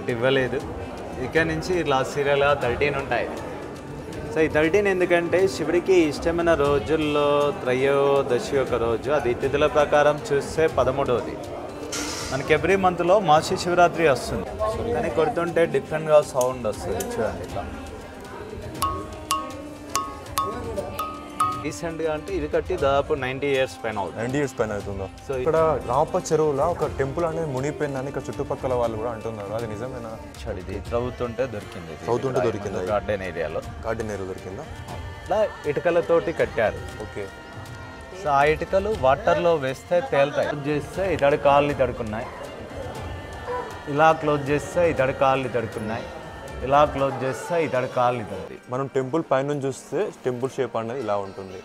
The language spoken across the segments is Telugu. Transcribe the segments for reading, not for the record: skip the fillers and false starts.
ఇటు ఇవ్వలేదు. ఇక్కడ నుంచి ఇలా సీరియల్గా 13 ఉంటాయి. సో ఈ 13 ఎందుకంటే శివుడికి ఇష్టమైన రోజుల్లో త్రయోదశి ఒక రోజు, అది తిథుల ప్రకారం చూస్తే 13వది. మనకి ఎవ్రీ మంత్లో మాసి శివరాత్రి వస్తుంది, కానీ కొడుతుంటే డిఫరెంట్గా సౌండ్ వస్తుంది. చూడండి ఇట్లా రీసెంట్గా అంటే ఇది కట్టి దాదాపు 90 years పైన అవుతుంది. 90 years పైన అవుతుందా? సో ఇక్కడ రామప్ప చెరువులో ఒక టెంపుల్ అనేది మునిగిపోయిందని ఇక్కడ చుట్టుపక్కల వాళ్ళు కూడా అంటున్నారు, అది నిజమేనా? ఇది త్రవ్వుతుంటే దొరికింది, గార్డెన్ ఏరియాలో దొరికిందా? ఇట్లా ఇటుకలతోటి కట్టారు. ఓకే. సో ఆ ఇటుకలు వాటర్లో వేస్తే తేలుతాయి. క్లోజ్ చేస్తే ఇతడి కాళ్ళు తడుకున్నాయి, ఇలా క్లోజ్ చేస్తే ఇతడి కాళ్ళు తడుకున్నాయి, ఇలా క్లోజ్ చేస్తే ఇతడి కాళ్ళు తడుతుంది. మనం టెంపుల్ పైన చూస్తే టెంపుల్ షేప్ అనేది ఇలా ఉంటుంది.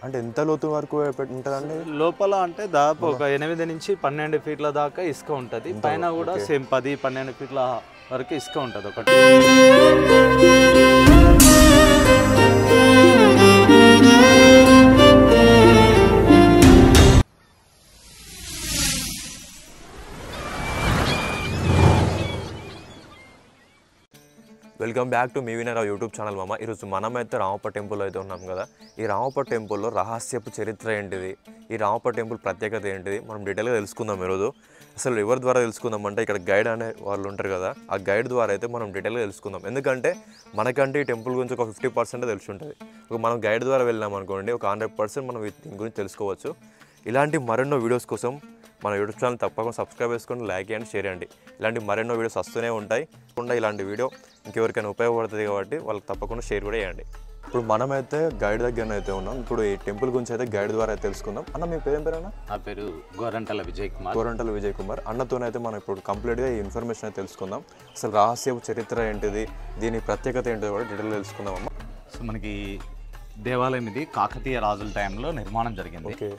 అంటే ఎంత లోతు వరకు ఉంటుందండి లోపల? అంటే దాదాపు ఒక 8 నుంచి 12 ఫీట్ల దాకా ఇసుక ఉంటుంది. పైన కూడా సేమ్ 10-12 ఫీట్ల వరకు ఇసుక ఉంటుంది ఒకటి. వెల్కమ్ బ్యాక్ టు మీ వినర్ యూట్యూబ్ ఛానల్ మామ. ఈరోజు మనమైతే రామప్ప టెంపుల్ అయితే ఉన్నాం కదా. ఈ రామప్ప టెంపుల్లో రహస్యపు చరిత్ర ఏంటిది, ఈ రామప్ప టెంపుల్ ప్రత్యేకత ఏంటిది, మనం డీటెయిల్గా తెలుసుకుందాం ఈరోజు. అసలు ఎవరి ద్వారా తెలుసుకుందాం అంటే ఇక్కడ గైడ్ అనే వాళ్ళు ఉంటారు కదా, ఆ గైడ్ ద్వారా అయితే మనం డీటెయిల్గా తెలుసుకుందాం. ఎందుకంటే మనకంటే ఈ టెంపుల్ గురించి ఒక 50% తెలిసి ఉంటుంది. మనం గైడ్ ద్వారా వెళ్ళాం అనుకోండి, ఒక 100% మనం దీని గురించి తెలుసుకోవచ్చు. ఇలాంటి మరెన్నో వీడియోస్ కోసం మన యూట్యూబ్ ఛానల్ తప్పకుండా సబ్స్క్రైబ్ చేసుకొని లైక్ చేయండి, షేర్ చేయండి. ఇలాంటి మరెన్నో వీడియోస్ వస్తూనే ఉంటాయి. తప్పకుండా ఇలాంటి వీడియో ఇంకెవరికైనా ఉపయోగపడుతుంది కాబట్టి వాళ్ళకి తప్పకుండా షేర్ కూడా చేయండి. ఇప్పుడు మనమైతే గైడ్ దగ్గర అయితే ఉన్నాం. ఇప్పుడు ఈ టెంపుల్ గురించి అయితే గైడ్ ద్వారా తెలుసుకుందాం. అన్న మీ పేరేం పేరేనా? నా పేరు గోరంటల విజయ్ కుమార్. అన్నతోనైతే మనం ఇప్పుడు కంప్లీట్గా ఈ ఇన్ఫర్మేషన్ అయితే తెలుసుకుందాం. అసలు రహస్యపు చరిత్ర ఏంటిది, దీని ప్రత్యేకత ఏంటిది కూడా డీటెయిల్ తెలుసుకుందాం అమ్మ. సో మనకి దేవాలయం ఇది కాకతీయ రాజుల టైంలో నిర్మాణం జరిగింది. ఓకే.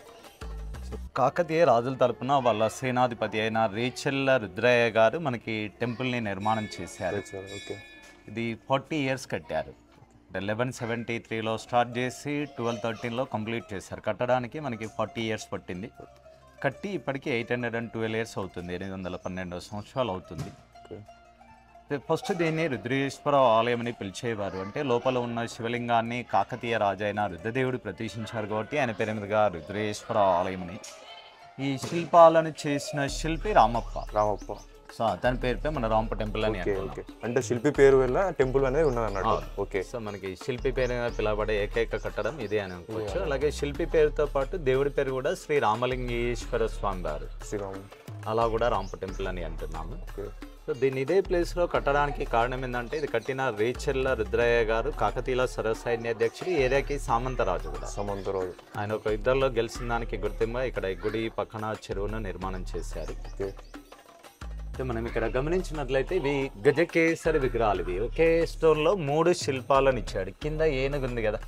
కాకతీయ రాజుల తరపున వాళ్ళ సేనాధిపతి అయిన రేచెల్ల రుద్రయ్య గారు మనకి టెంపుల్ని నిర్మాణం చేశారు. ఓకే. ఇది 40 years కట్టారు. 1173లో స్టార్ట్ చేసి 1213లో కంప్లీట్ చేశారు. కట్టడానికి మనకి 40 years పట్టింది. కట్టి ఇప్పటికీ 812 years అవుతుంది, 812 సంవత్సరాలు అవుతుంది. ఫస్ట్ దీన్ని రుద్రేశ్వర ఆలయం అని పిలిచేవారు. అంటే లోపల ఉన్న శివలింగాన్ని కాకతీయ రాజు అయిన రుద్రదేవుడు ప్రతిష్ఠించారు కాబట్టి ఆయన పేరు మీదుగా రుద్రేశ్వర ఆలయం అని. ఈ శిల్పాలను చేసిన శిల్పి రామప్ప. సో అతని పేరుపై మన రామప్ప టెంపుల్ అని. అంటే శిల్పి పేరు వల్ల టెంపుల్ అనేది ఉన్నది అన్నట్టు. ఓకే. సో మనకి శిల్పి పేరు పిలవబడే ఏకైక కట్టడం ఇదే అని అనుకోవచ్చు. అలాగే శిల్పి పేరుతో పాటు దేవుడి పేరు కూడా శ్రీ రామలింగేశ్వర స్వామి గారు, అలా కూడా రామప్ప టెంపుల్ అని అంటున్నాము. సో దీన్ని ఇదే ప్లేస్లో కట్టడానికి కారణం ఏంటంటే ఇది కట్టిన రేచెల్ల రుద్రయ్య గారు కాకతీయుల సర్వసైన్యాధ్యక్షుడు, ఏరియాకి సామంతరాజు కూడా. ఆయన ఒక యుద్ధంలో గెలిచిన దానికి గుర్తింపుగా ఇక్కడ గుడి పక్కన చెరువును నిర్మాణం చేశారు. మనం ఇక్కడ గమనించినట్లయితే ఇవి గజకేసరి విగ్రహాలు. ఇవి ఒకే స్టోన్లో 3 శిల్పాలను ఇచ్చాడు. కింద ఏనుగు ఉంది కదా,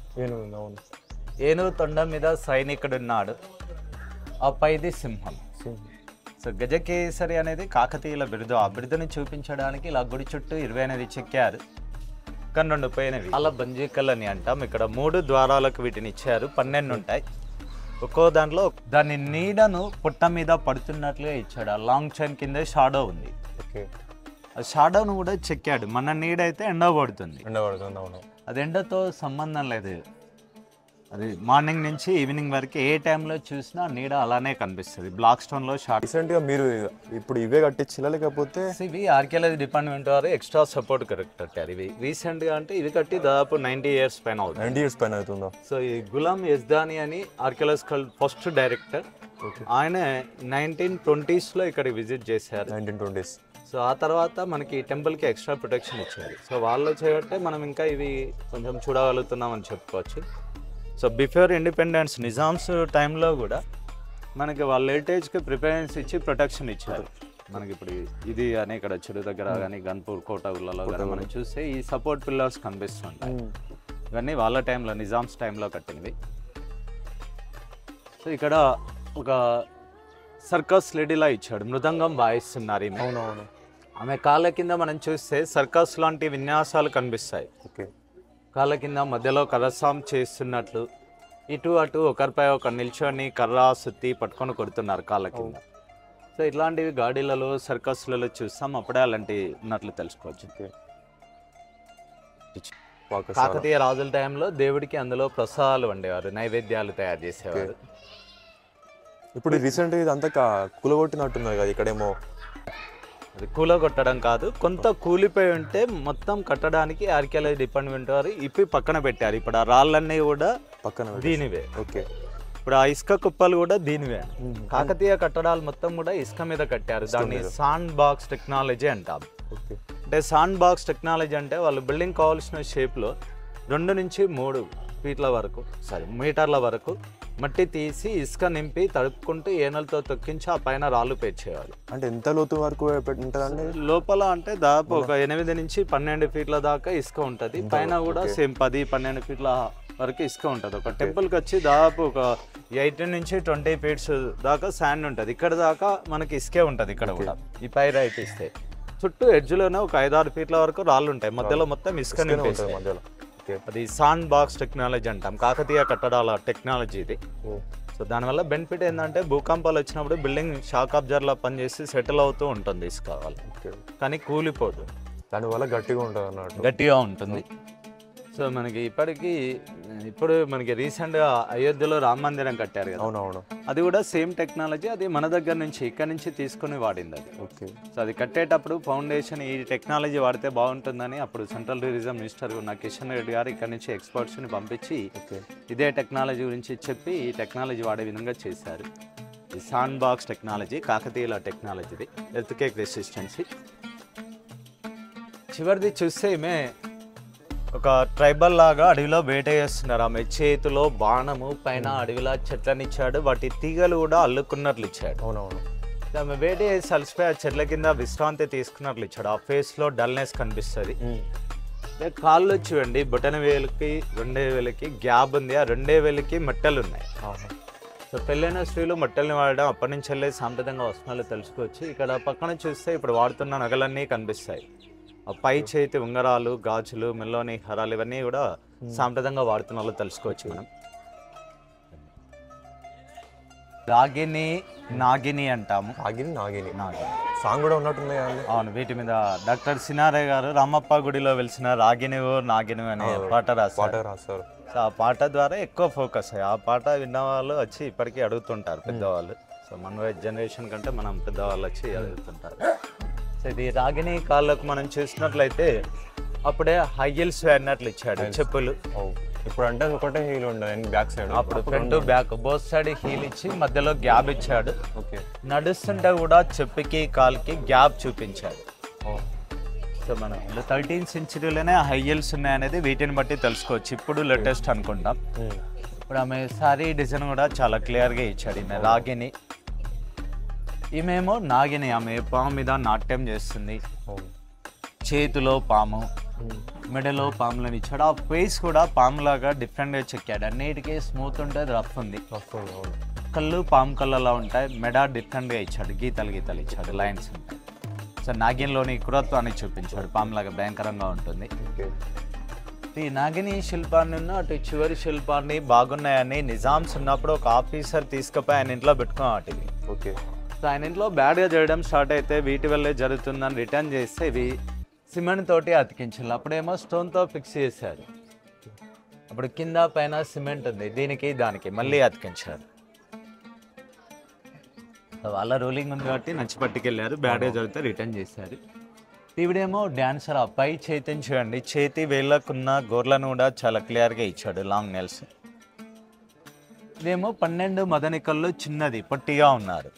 ఏనుగు తొండం మీద సైనికుడు ఉన్నాడు, ఆ పైది సింహం. సో గజకేసరి అనేది కాకతీయుల బిరుదు. ఆ బిరుదుని చూపించడానికి ఇలా గుడి చుట్టూ 28 చెక్కారు, కానీ 2 పోయినవి. అలా బంజీకల్ అని అంటాం. ఇక్కడ 3 ద్వారాలకు వీటిని ఇచ్చారు, 12 ఉంటాయి. ఒక్కో దాంట్లో దాని నీడను పుట్ట మీద పడుతున్నట్లుగా ఇచ్చాడు. ఆ లాంగ్ చైన్ కింద షాడో ఉంది. ఆ షాడోను కూడా చెక్కాడు. మన నీడ అయితే ఎండ పడుతుంది, అది ఎండతో సంబంధం లేదు. అది మార్నింగ్ నుంచి ఈవినింగ్ వరకు ఏ టైంలో చూసినా నీడ అలానే కనిపిస్తుంది. బ్లాక్ స్టోన్లో షార్ట్. రీసెంట్గా మీరు ఇప్పుడు ఇవే కట్టించినా లేకపోతే? ఇవి ఆర్కియాలజీ డిపార్ట్మెంట్ వారు ఎక్స్ట్రా సపోర్ట్ కట్టారు. ఇవి రీసెంట్గా అంటే ఇది కట్టి దాదాపు 90 years పైన అవుతుంది. 90 years పైన అవుతుందా? సో ఈ గులాం యజ్దాని అని ఆర్కియాలజికల్ ఫస్ట్ డైరెక్టర్, ఆయన 1920sలో ఇక్కడ విజిట్ చేశారు. 1920s. సో ఆ తర్వాత మనకి టెంపుల్కి ఎక్స్ట్రా ప్రొటెక్షన్ ఇచ్చారు. సో వాళ్ళు చేయబట్టే మనం ఇంకా ఇవి కొంచెం చూడగలుగుతున్నాం అని చెప్పుకోవచ్చు. సో బిఫోర్ ఇండిపెండెన్స్ నిజామ్స్ టైంలో కూడా మనకి వాళ్ళ హెరిటేజ్కి ప్రిఫరెన్స్ ఇచ్చి ప్రొటెక్షన్ ఇచ్చారు. మనకి ఇప్పుడు ఇది అని ఇక్కడ చెరువు దగ్గర కానీ గన్పూర్ కోట ఊళ్ళలో కానీ మనం చూస్తే ఈ సపోర్ట్ పిల్లర్స్ కనిపిస్తుంటాయి. ఇవన్నీ వాళ్ళ టైంలో నిజామ్స్ టైంలో కట్టినవి. సో ఇక్కడ ఒక సర్కస్ లేడీలా ఇచ్చాడు, మృదంగం వాయిస్తున్నారు ఈమె. ఆమె కాళ్ళ కింద మనం చూస్తే సర్కస్ లాంటి విన్యాసాలు కనిపిస్తాయి. కాళ్ళ కింద మధ్యలో కరసాం చేస్తున్నట్లు, ఇటు అటు ఒకరిపై ఒక నిల్చొని కర్ర సుత్తి పట్టుకొని కొడుతున్నారు కాళ్ళ కింద. సో ఇట్లాంటివి గాడీలలో సర్కస్లలో చూస్తాం, అప్పుడే అలాంటివి ఉన్నట్లు తెలుసుకోవచ్చు. కాకతీయ రాజుల టైంలో దేవుడికి అందులో ప్రసాదాలు వండేవారు, నైవేద్యాలు తయారు చేసేవారు. ఇప్పుడు రీసెంట్గా ఇదంతా కూలగొట్టినట్టున్నారు కదా ఇక్కడేమో. అది కూలగొట్టడం కాదు, కొంత కూలిపోయి ఉంటే మొత్తం కట్టడానికి ఆర్కియాలజీ డిపార్ట్మెంట్ వారు ఇప్పి పక్కన పెట్టారు. ఇప్పుడు ఆ రాళ్ళన్నీ కూడా పక్కన దీనివే. ఓకే. ఇప్పుడు ఆ ఇసుక కుప్పలు కూడా దీనివే. కాకతీయ కట్టడాలు మొత్తం కూడా ఇసుక మీద కట్టారు. దాన్ని సాండ్ బాక్స్ టెక్నాలజీ అంటాం. అంటే సాండ్ బాక్స్ టెక్నాలజీ అంటే వాళ్ళు బిల్డింగ్ కావాల్సిన షేప్లో 2 నుంచి 3 ఫీట్ల వరకు మీటర్ల వరకు మట్టి తీసి ఇసుక నింపి తడుపుకుంటూ ఏనలతో తొక్కించి ఆ పైన రాళ్ళు పేర్చేవాళ్ళు. అంటే ఎంత లోతు వరకు ఉంటుందండి లోపల? అంటే దాదాపు ఒక 8 నుంచి 12 ఫీట్ల దాకా ఇసుక ఉంటుంది. పైన కూడా సేమ్ 10-12 ఫీట్ల వరకు ఇసుక ఉంటుంది. ఒక టెంపుల్కి వచ్చి దాదాపు ఒక 18 నుంచి 20 ఫీట్స్ దాకా శాండ్ ఉంటుంది. ఇక్కడ దాకా మనకి ఇసుకే ఉంటుంది. ఇక్కడ కూడా ఈ పై రైట్ ఇస్తే చుట్టూ ఎడ్జ్లోనే ఒక 5-6 ఫీట్ల వరకు రాళ్ళు ఉంటాయి. మధ్యలో మొత్తం ఇసుక నింపేస్తాయి. మధ్యలో అది సాండ్ బాక్స్ టెక్నాలజీ అంటాం. కాకతీయ కట్టడాల టెక్నాలజీ ఇది. సో దానివల్ల బెనిఫిట్ ఏంటంటే భూకంపాలు వచ్చినప్పుడు బిల్డింగ్ షాక్ అబ్జర్వర్లా పనిచేసి సెటిల్ అవుతూ ఉంటుంది ఇసుక వల్ల, కానీ కూలిపోదు. దానివల్ల గట్టిగా ఉంటుంది అన్నట్టు. గట్టిగా ఉంటుంది. సో మనకి ఇప్పుడు మనకి రీసెంట్గా అయోధ్యలో రామ మందిరం కట్టారు కదా. అవునవును. అది కూడా సేమ్ టెక్నాలజీ. అది మన దగ్గర నుంచి ఇక్కడ నుంచి తీసుకుని వాడింది అది. ఓకే. సో అది కట్టేటప్పుడు ఫౌండేషన్ ఈ టెక్నాలజీ వాడితే బాగుంటుందని అప్పుడు సెంట్రల్ టూరిజం మినిస్టర్ ఉన్న కిషన్ రెడ్డి గారు ఇక్కడ నుంచి ఎక్స్పర్ట్స్ని పంపించి ఇదే టెక్నాలజీ గురించి చెప్పి ఈ టెక్నాలజీ వాడే విధంగా చేశారు. ఈ సాండ్ బాక్స్ టెక్నాలజీ కాకతీయుల టెక్నాలజీది, ఎర్త్క్వేక్ రెసిస్టెన్సీ. చివరిది చూస్తే ఈమె ఒక ట్రైబల్ లాగా అడవిలో వేట చేస్తున్నారు. ఆమె చేతిలో బాణము, పైన అడవిలో చెట్లని ఇచ్చాడు, వాటి తీగలు కూడా అల్లుకున్నట్లు ఇచ్చాడు. అవునవును. ఆమె వేట చేసి అలసిపోయి ఆ చెట్ల కింద విశ్రాంతి తీసుకున్నట్లు ఇచ్చాడు. ఆ ఫేస్లో డల్నెస్ కనిపిస్తుంది. కాళ్ళు చూడండి, బొటన వేలుకి 2 వేలకి గ్యాప్ ఉంది. ఆ 2 వేలకి మట్టెలు ఉన్నాయి. సో పెళ్ళైన స్త్రీలు మట్టెల్ని వాడడం అప్పటి నుంచి వెళ్ళే సాంప్రదాయంగా వస్తువులు తెలుసుకోవచ్చు. ఇక్కడ పక్కన చూస్తే ఇప్పుడు వాడుతున్న నగలన్నీ కనిపిస్తాయి. పై చేతి ఉంగరాలు, గాజులు, మెల్లోని హరాలు ఇవన్నీ కూడా సాంప్రదాయంగా వాడుతున్న వాళ్ళు తెలుసుకోవచ్చు మనం. రాగిని నాగిని అంటాము. నాగిని సాంగ్ కూడా ఉన్నట్టుంది కదండి. అవును. వీటి మీద డాక్టర్ సినారే గారు రామప్ప గుడిలో వెలిసిన రాగినివో నాగిని అనే పాట రాశారు. సో ఆ పాట ద్వారా ఎక్కువ ఫోకస్ అయ్యి ఆ పాట విన్న వాళ్ళు వచ్చి ఇప్పటికీ అడుగుతుంటారు పెద్దవాళ్ళు. సో మన జనరేషన్ కంటే మనం పెద్దవాళ్ళు వచ్చి అడుగుతుంటారు. సో ఇది రాగిని కాళ్ళకు మనం చూసినట్లయితే అప్పుడే హై హీల్స్ అన్నట్లు ఇచ్చాడు చెప్పులు. ఇప్పుడు అంటే ఒకటే హీల్ ఉండదు బ్యాక్ సైడ్. అప్పుడు front back both side heel ఇచ్చి మధ్యలో గ్యాప్ ఇచ్చాడు. నడుస్తుంటే కూడా చెప్పుకి కాల్కి గ్యాప్ చూపించాడు. సో మనం 13th centuryలోనే హై హీల్స్ ఉన్నాయనేది వీటిని బట్టి తెలుసుకోవచ్చు. ఇప్పుడు లేటెస్ట్ అనుకుంటాం. ఇప్పుడు ఆమె సారీ డిజైన్ కూడా చాలా క్లియర్గా ఇచ్చాడు. ఈమె రాగిని, ఈమెమో నాగిని. ఆమె పాము మీద నాట్యం చేస్తుంది. చేతిలో పాము, మెడలో పాములను ఇచ్చాడు. ఆ ఫేస్ కూడా పాములాగా డిఫరెంట్గా చెక్కాడు. అన్నిటికీ స్మూత్ ఉంటుంది, రఫ్ ఉంది. కళ్ళు పాము కళ్ళలా ఉంటాయి. మెడ డిఫరెంట్గా ఇచ్చాడు, గీతలు ఇచ్చాడు, లైన్స్ ఉంటాయి. సో నాగిన్లోని క్రూరత్వాన్ని చూపించాడు, పాములాగా భయంకరంగా ఉంటుంది. ఈ నాగిని శిల్పాన్ని అటు చివరి శిల్పాన్ని బాగున్నాయని నిజామ్స్ ఉన్నప్పుడు ఒక ఆఫీసర్ తీసుకుపోయి ఆయన ఇంట్లో పెట్టుకున్నాడు. ఓకే. సో ఆయన ఇంట్లో బ్యాడ్గా చేయడం స్టార్ట్ అయితే వీటి వల్లే జరుగుతుందని రిటర్న్ చేస్తే ఇవి సిమెంట్ తోటి అతికించాలి. అప్పుడేమో స్టోన్తో ఫిక్స్ చేశారు. అప్పుడు కింద పైన సిమెంట్ ఉంది, దీనికి దానికి మళ్ళీ అతికించారు. వాళ్ళ రూలింగ్ ఉంది కాబట్టి నచ్చి పట్టుకెళ్ళారు. బ్యాడ్గా జరిగితే రిటర్న్ చేశారు. ఈవిడేమో డాన్సర్. ఆ పై చేతిని చూడండి, చేతి వేళ్ళకున్న గోర్లను కూడా చాలా క్లియర్గా ఇచ్చాడు, లాంగ్ నెల్స్. ఇదేమో 12 మదనికల్లో చిన్నది, పొట్టిగా ఉన్నారు.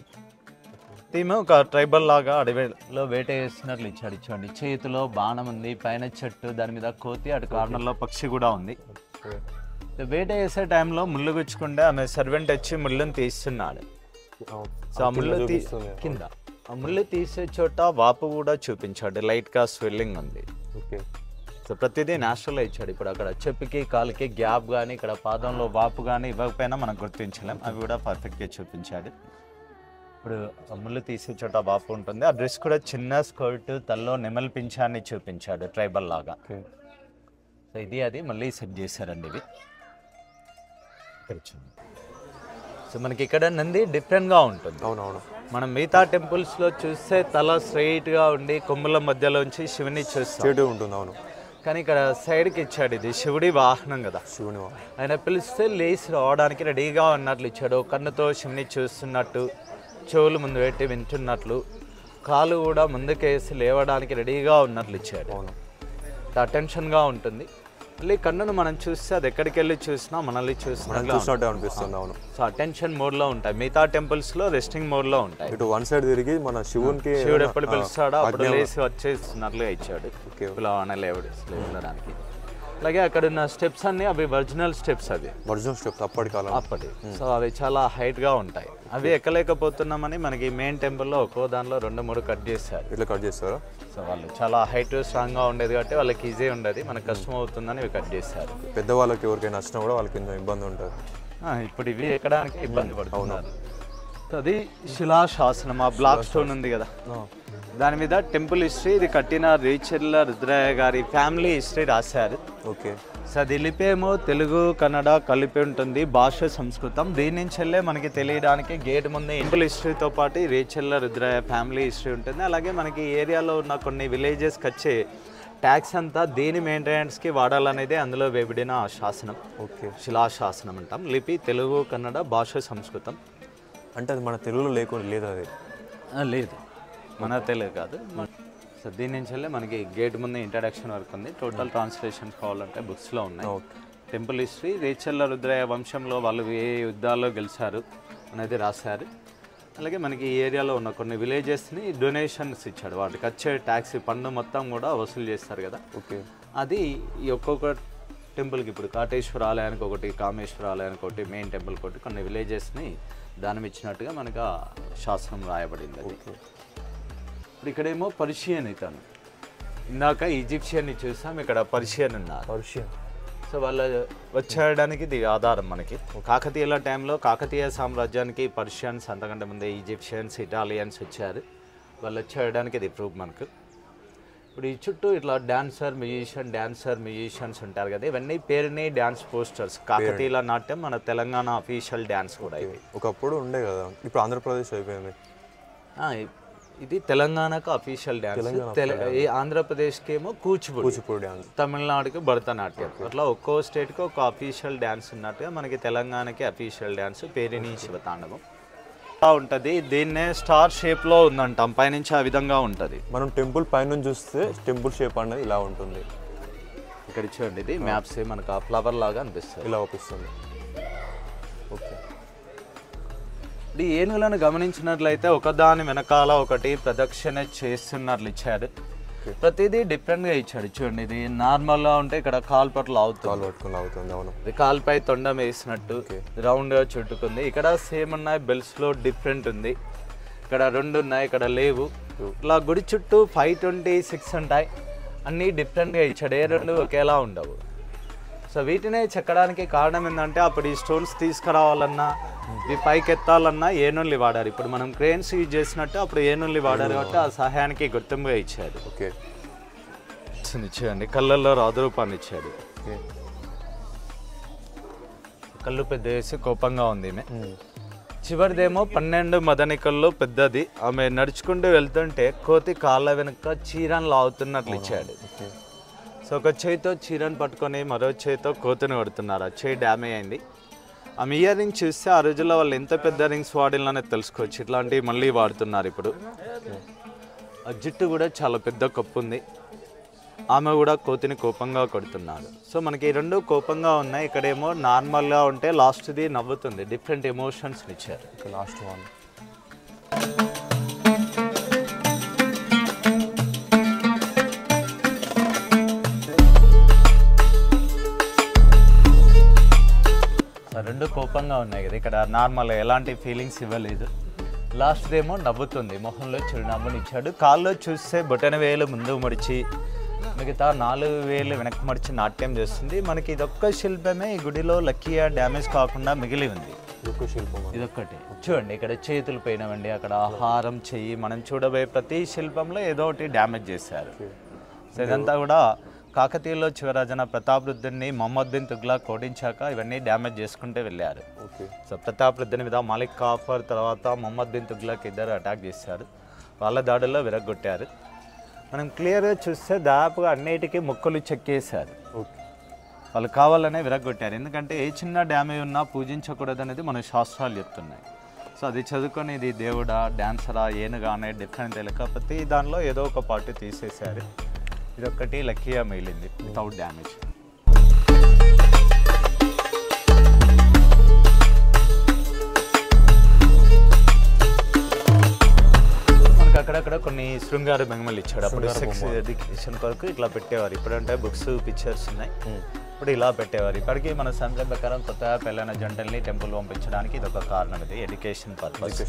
ఈమె ఒక ట్రైబల్ లాగా అడవిలో వేట చేస్తున్నట్లు ఇచ్చాడు. చూడండి, చేతిలో బాణం ఉంది, పైన చెట్టు, దాని మీద కోతి, అటు కార్నర్లో పక్షి కూడా ఉంది. వేట చేసే టైంలో ముళ్ళు గుచ్చుకుంటే ఆమె సర్వెంట్ వచ్చి ముళ్ళుని తీస్తున్నాడు. సో ఆ ముళ్ళు కింద ఆ ముళ్ళు తీసే చోట వాపు కూడా చూపించాడు, లైట్గా స్వెల్లింగ్ ఉంది. సో ప్రతిదీ న్యాచురల్గా ఇచ్చాడు. ఇప్పుడు అక్కడ చెప్పుకి కాలుకి గ్యాప్ కానీ ఇక్కడ పాదంలో వాపు కానీ ఇవ్వకపోయినా మనం గుర్తించలేం, అవి కూడా పర్ఫెక్ట్గా చూపించాడు. ఇప్పుడు ముళ్ళు తీసే చోట వాపు ఉంటుంది. ఆ డ్రెస్ కూడా చిన్న స్కర్ట్, తల్లో నెమలి పింఛాన్ని చూపించాడు, ట్రైబల్ లాగా. సో ఇది అది మళ్ళీ సెట్ చేశారండి ఇవి. సో మనకి ఇక్కడ నంది డిఫరెంట్గా ఉంటుంది. అవునవును. మనం మిగతా టెంపుల్స్లో చూస్తే తల స్ట్రైట్గా ఉండి కొమ్ముల మధ్యలోంచి శివుని చూస్తాం, చెడు ఉంటుంది. అవును, కానీ ఇక్కడ సైడ్కి ఇచ్చాడు. ఇది శివుడి వాహనం కదా, శివుని వాహనం. ఆయన పిలిస్తే లేచి రావడానికి రెడీగా ఉన్నట్లు ఇచ్చాడు. కన్నుతో శివుని చూస్తున్నట్టు, చెవులు ముందు పెట్టి వింటున్నట్లు, కాలు కూడా ముందుకేసి లేవడానికి రెడీగా ఉన్నట్లు ఇచ్చాడు. అవును, అటెన్షన్గా ఉంటుంది. మళ్ళీ కన్నును మనం చూస్తే అది ఎక్కడికి వెళ్ళి చూసినా మనల్ని చూసినట్టే అనిపిస్తుంది. అవును, సో అటెన్షన్ మోడ్లో ఉంటాయి. మిగతా టెంపుల్స్లో రెస్టింగ్ మోడ్లో ఉంటాయి. ఇటు వన్ సైడ్ తిరిగి మన శివునికి శివుడు ఎప్పుడు పిలుస్తాడో అప్పుడు లేచి వచ్చేస్తున్నట్లుగా ఇచ్చాడు పిలవన లేవడానికి. అలాగే అక్కడ ఉన్న స్టెప్స్ అన్ని అవి ఒరిజినల్ స్టెప్స్, అవి ఒరిజినల్ స్టెప్స్ అప్పటి. సో అవి చాలా హైట్గా ఉంటాయి. అవి ఎక్కలేకపోతున్నామని మనకి మెయిన్ టెంపుల్లో ఒక్కో దానిలో 2-3 కట్ చేశారు. ఇట్లా కట్ చేస్తారా? సో వాళ్ళు చాలా హైట్ స్ట్రాంగ్గా ఉండేది కాబట్టి వాళ్ళకి ఈజీ ఉండేది, మనకు కష్టం అవుతుందని ఇవి కట్ చేశారు. పెద్దవాళ్ళకి ఎవరికైనా నచ్చినా కూడా వాళ్ళకి కొంచెం ఇబ్బంది ఉంటుంది. ఇప్పుడు ఇవి ఎక్కడానికి ఇబ్బంది పడుతున్నారు. అది శిలాశాసనం, ఆ బ్లాక్ స్టోన్ ఉంది కదా, దాని మీద టెంపుల్ హిస్టరీ, ఇది కట్టిన రేచెర్ల రుద్రయ్య గారి ఫ్యామిలీ హిస్టరీ రాశారు. ఓకే. సో అది లిపేమో తెలుగు కన్నడ కలిపి ఉంటుంది, భాష సంస్కృతం. దీని నుంచి వెళ్ళే మనకి తెలియడానికి గేట్ ముందే టెంపుల్ హిస్టరీతో పాటు రేచెర్ల రుద్రయ్య ఫ్యామిలీ హిస్టరీ ఉంటుంది. అలాగే మనకి ఏరియాలో ఉన్న కొన్ని విలేజెస్కి వచ్చే ట్యాక్స్ అంతా దేని మెయింటెనెన్స్కి వాడాలనేది అందులో వేయబడిన శాసనం. ఓకే, శిలాశాసనం అంటాం. లిపి తెలుగు కన్నడ భాష సంస్కృతం. అంటే అది మన తెలుగులో లేదు అది? లేదు, మన తెలుగు కాదు. సో దీని నుంచి వెళ్ళి మనకి గేట్ ముందు ఇంట్రడక్షన్ వరకు ఉంది. టోటల్ ట్రాన్స్లేషన్ కావాలంటే బుక్స్లో ఉన్నాయి. టెంపుల్ హిస్టరీ, రేచెర్ల రుద్రయ్య వంశంలో వాళ్ళు ఏ యుద్ధాల్లో గెలిచారు అనేది రాశారు. అలాగే మనకి ఈ ఏరియాలో ఉన్న కొన్ని విలేజెస్ని డొనేషన్స్ ఇచ్చాడు. వాటికి వచ్చే ట్యాక్స్ పన్ను మొత్తం కూడా వసూలు చేస్తారు కదా. ఓకే. అది ఈ ఒక్కొక్క టెంపుల్కి, ఇప్పుడు కాటేశ్వర ఆలయానికి ఒకటి, కామేశ్వర ఆలయానికి ఒకటి, మెయిన్ టెంపుల్కి ఒకటి, కొన్ని విలేజెస్ని దానం ఇచ్చినట్టుగా మనకు ఆ శాస్త్రం రాయబడింది. అది ఇప్పుడు ఇక్కడేమో పర్షియన్ ఇతను, ఇందాక ఈజిప్షియన్ని చూసాం, ఇక్కడ పర్షియన్ ఉన్నారు. పర్షియన్. సో వాళ్ళు వచ్చేయడానికి ఇది ఆధారం మనకి. కాకతీయుల టైంలో కాకతీయ సామ్రాజ్యానికి పర్షియన్స్, అంతకంటే ముందే ఈజిప్షియన్స్, ఇటాలియన్స్ వచ్చారు. వాళ్ళు వచ్చేయడానికి ఇది ప్రూఫ్ మనకు. ఇప్పుడు ఈ చుట్టూ ఇట్లా డాన్సర్ మ్యూజిషియన్స్ ఉంటారు కదా, ఇవన్నీ పేరుని డ్యాన్స్ పోస్టర్స్. కాకతీయుల నాట్యం మన తెలంగాణ అఫీషియల్ డ్యాన్స్ కూడా ఇది. ఒకప్పుడు ఉండే కదా, ఇప్పుడు ఆంధ్రప్రదేశ్ అయిపోయింది. ఇది తెలంగాణకు అఫీషియల్ డ్యాన్స్, ఆంధ్రప్రదేశ్కి ఏమో కూచిపూడి డ్యాన్స్, తమిళనాడుకి భరతనాట్యం. అట్లా ఒక్కో స్టేట్కి ఒక అఫీషియల్ డ్యాన్స్ ఉన్నట్టుగా మనకి తెలంగాణకి అఫీషియల్ డ్యాన్స్ పేరిణి శివతాండవం ఉంటుంది. దీన్నే స్టార్ షేప్లో ఉందంటాం, పైనుంచి ఆ విధంగా ఉంటుంది. మనం టెంపుల్ పైనుంచి చూస్తే టెంపుల్ షేప్ అనేది ఇలా ఉంటుంది. ఇక్కడ చూడండి, ఇది మ్యాప్స్ మనకు ఆ ఫ్లవర్ లాగా అనిపిస్తుంది, ఇలా అనిపిస్తుంది. ఓకే. ఈ ఏనుగులను గమనించినట్లయితే ఒకదాని వెనకాల ఒకటి ప్రదక్షిణ చేస్తున్నట్లు ఇచ్చారు. ప్రతిదీ డిఫరెంట్గా ఇచ్చాడు. చూడండి, ఇది నార్మల్గా ఉంటే ఇక్కడ కాలు పట్ల అవుతుంది. అవును, ఇది కాలుపై తొండం వేసినట్టు రౌండ్గా చుట్టుకుంది. ఇక్కడ సేమ్ ఉన్నాయి, బెల్స్లో డిఫరెంట్ ఉంది. ఇక్కడ 2 ఉన్నాయి, ఇక్కడ లేవు. ఇలా గుడి చుట్టూ 526 ఉంటాయి, అన్నీ డిఫరెంట్గా ఇచ్చాడు, ఏ 2 ఒకేలా ఉండవు. సో వీటినే చెక్కడానికి కారణం ఏంటంటే అప్పుడు ఈ స్టోన్స్ తీసుకురావాలన్నా, ఇవి పైకి ఎత్తాలన్నా ఏనుల్ని వాడారు. ఇప్పుడు మనం క్రేన్స్ యూజ్ చేసినట్టు అప్పుడు ఏనుల్ని వాడారు కాబట్టి ఆ సహాయానికి గుర్తింపుగా ఇచ్చాడు. ఓకే. ఇచ్చాడండి, కళ్ళల్లో రాజరూపాన్ని ఇచ్చాడు. కళ్ళు పెద్ద వేసి కోపంగా ఉంది ఈమె. చివరిదేమో 12 మదనికల్లో పెద్దది. ఆమె నడుచుకుంటూ వెళ్తుంటే కోతి కాళ్ళ వెనుక చీరను లాగుతున్నట్లు ఇచ్చాడు. సో ఒక చేతితో చీరను పట్టుకొని మరో చేతితో కోతిని పడుతున్నారు. ఆ చేయి డ్యామేజ్ అయింది. ఆమె ఇయర్ రింగ్స్ చూస్తే ఆ రోజుల్లో వాళ్ళు ఎంత పెద్ద రింగ్స్ వాడిననే తెలుసుకోవచ్చు. ఇట్లాంటివి మళ్ళీ వాడుతున్నారు ఇప్పుడు. ఆ జుట్టు కూడా చాలా పెద్ద కప్పు ఉంది. ఆమె కూడా కోతిని కోపంగా కొడుతున్నారు. సో మనకి ఈ 2 కోపంగా ఉన్నాయి. ఇక్కడేమో నార్మల్గా ఉంటే లాస్ట్ది నవ్వుతుంది. డిఫరెంట్ ఎమోషన్స్ ఇచ్చారు. Last one. రెండు కోపంగా ఉన్నాయి కదా, ఇక్కడ నార్మల్ ఎలాంటి ఫీలింగ్స్ ఇవ్వలేదు. లాస్ట్ ఏమో నవ్వుతుంది, మొహంలో చిరునవ్వుని ఇచ్చాడు. కాల్లో చూస్తే బొటన వేలు ముందు మడిచి మిగతా 4 వేలు వెనక్కి మడిచి నాట్యం చేస్తుంది. మనకి ఇదొక్క శిల్పమే ఈ గుడిలో లక్కీగా డ్యామేజ్ కాకుండా మిగిలి ఉంది. ఇదొక్కటి చూడండి, ఇక్కడ చేతులు పోయినవండి, అక్కడ హారం, చెయ్యి, మనం చూడబోయే ప్రతి శిల్పంలో ఏదో ఒకటి డ్యామేజ్ చేశారు. సో ఇదంతా కూడా కాకతీయులో చివరాజన ప్రతాపరుద్రుడిని మొహమ్మద్ బిన్ తుగ్లక్ ఓడించాక ఇవన్నీ డ్యామేజ్ చేసుకుంటూ వెళ్ళారు. సో ప్రతాపరుద్రుని మీద మాలిక్ కాఫర్ తర్వాత మొహమ్మద్ బిన్ తుగ్లక్ ఇద్దరు అటాక్ చేశారు. వాళ్ళ దాడుల్లో విరగొట్టారు. మనం క్లియర్గా చూస్తే దాదాపుగా అన్నిటికీ ముక్కలు చెక్కేశారు. వాళ్ళు కావాలనే విరగొట్టారు. ఎందుకంటే ఏ చిన్న డ్యామేజ్ ఉన్నా పూజించకూడదు అనేది మన శాస్త్రాలు చెప్తున్నాయి. సో అది చదువుకొని ఇది దేవుడా డాన్సరా ఏనుగా అనే డిఫరెంట్ లేకపోతే దానిలో ఏదో ఒక పార్ట్ తీసేశారు. ఇదొక్కటి లక్కీగా మిగిలింది వితౌట్ డ్యామేజ్. మనకు అక్కడక్కడ కొన్ని శృంగార భంగిమలు ఇచ్చాడు. అప్పుడు సెక్స్ ఎడ్యుకేషన్ కొరకు ఇట్లా పెట్టేవారు. ఇప్పుడంటే బుక్స్ పిక్చర్స్ ఉన్నాయి, ఇప్పుడు ఇలా పెట్టేవారు. ఇప్పటికీ మన సంప్రదాయం ప్రకారం కొత్తగా పెళ్ళైన జంటల్ని టెంపుల్ పంపించడానికి ఇది ఒక కారణం. ఇది ఎడ్యుకేషన్ పర్పస్.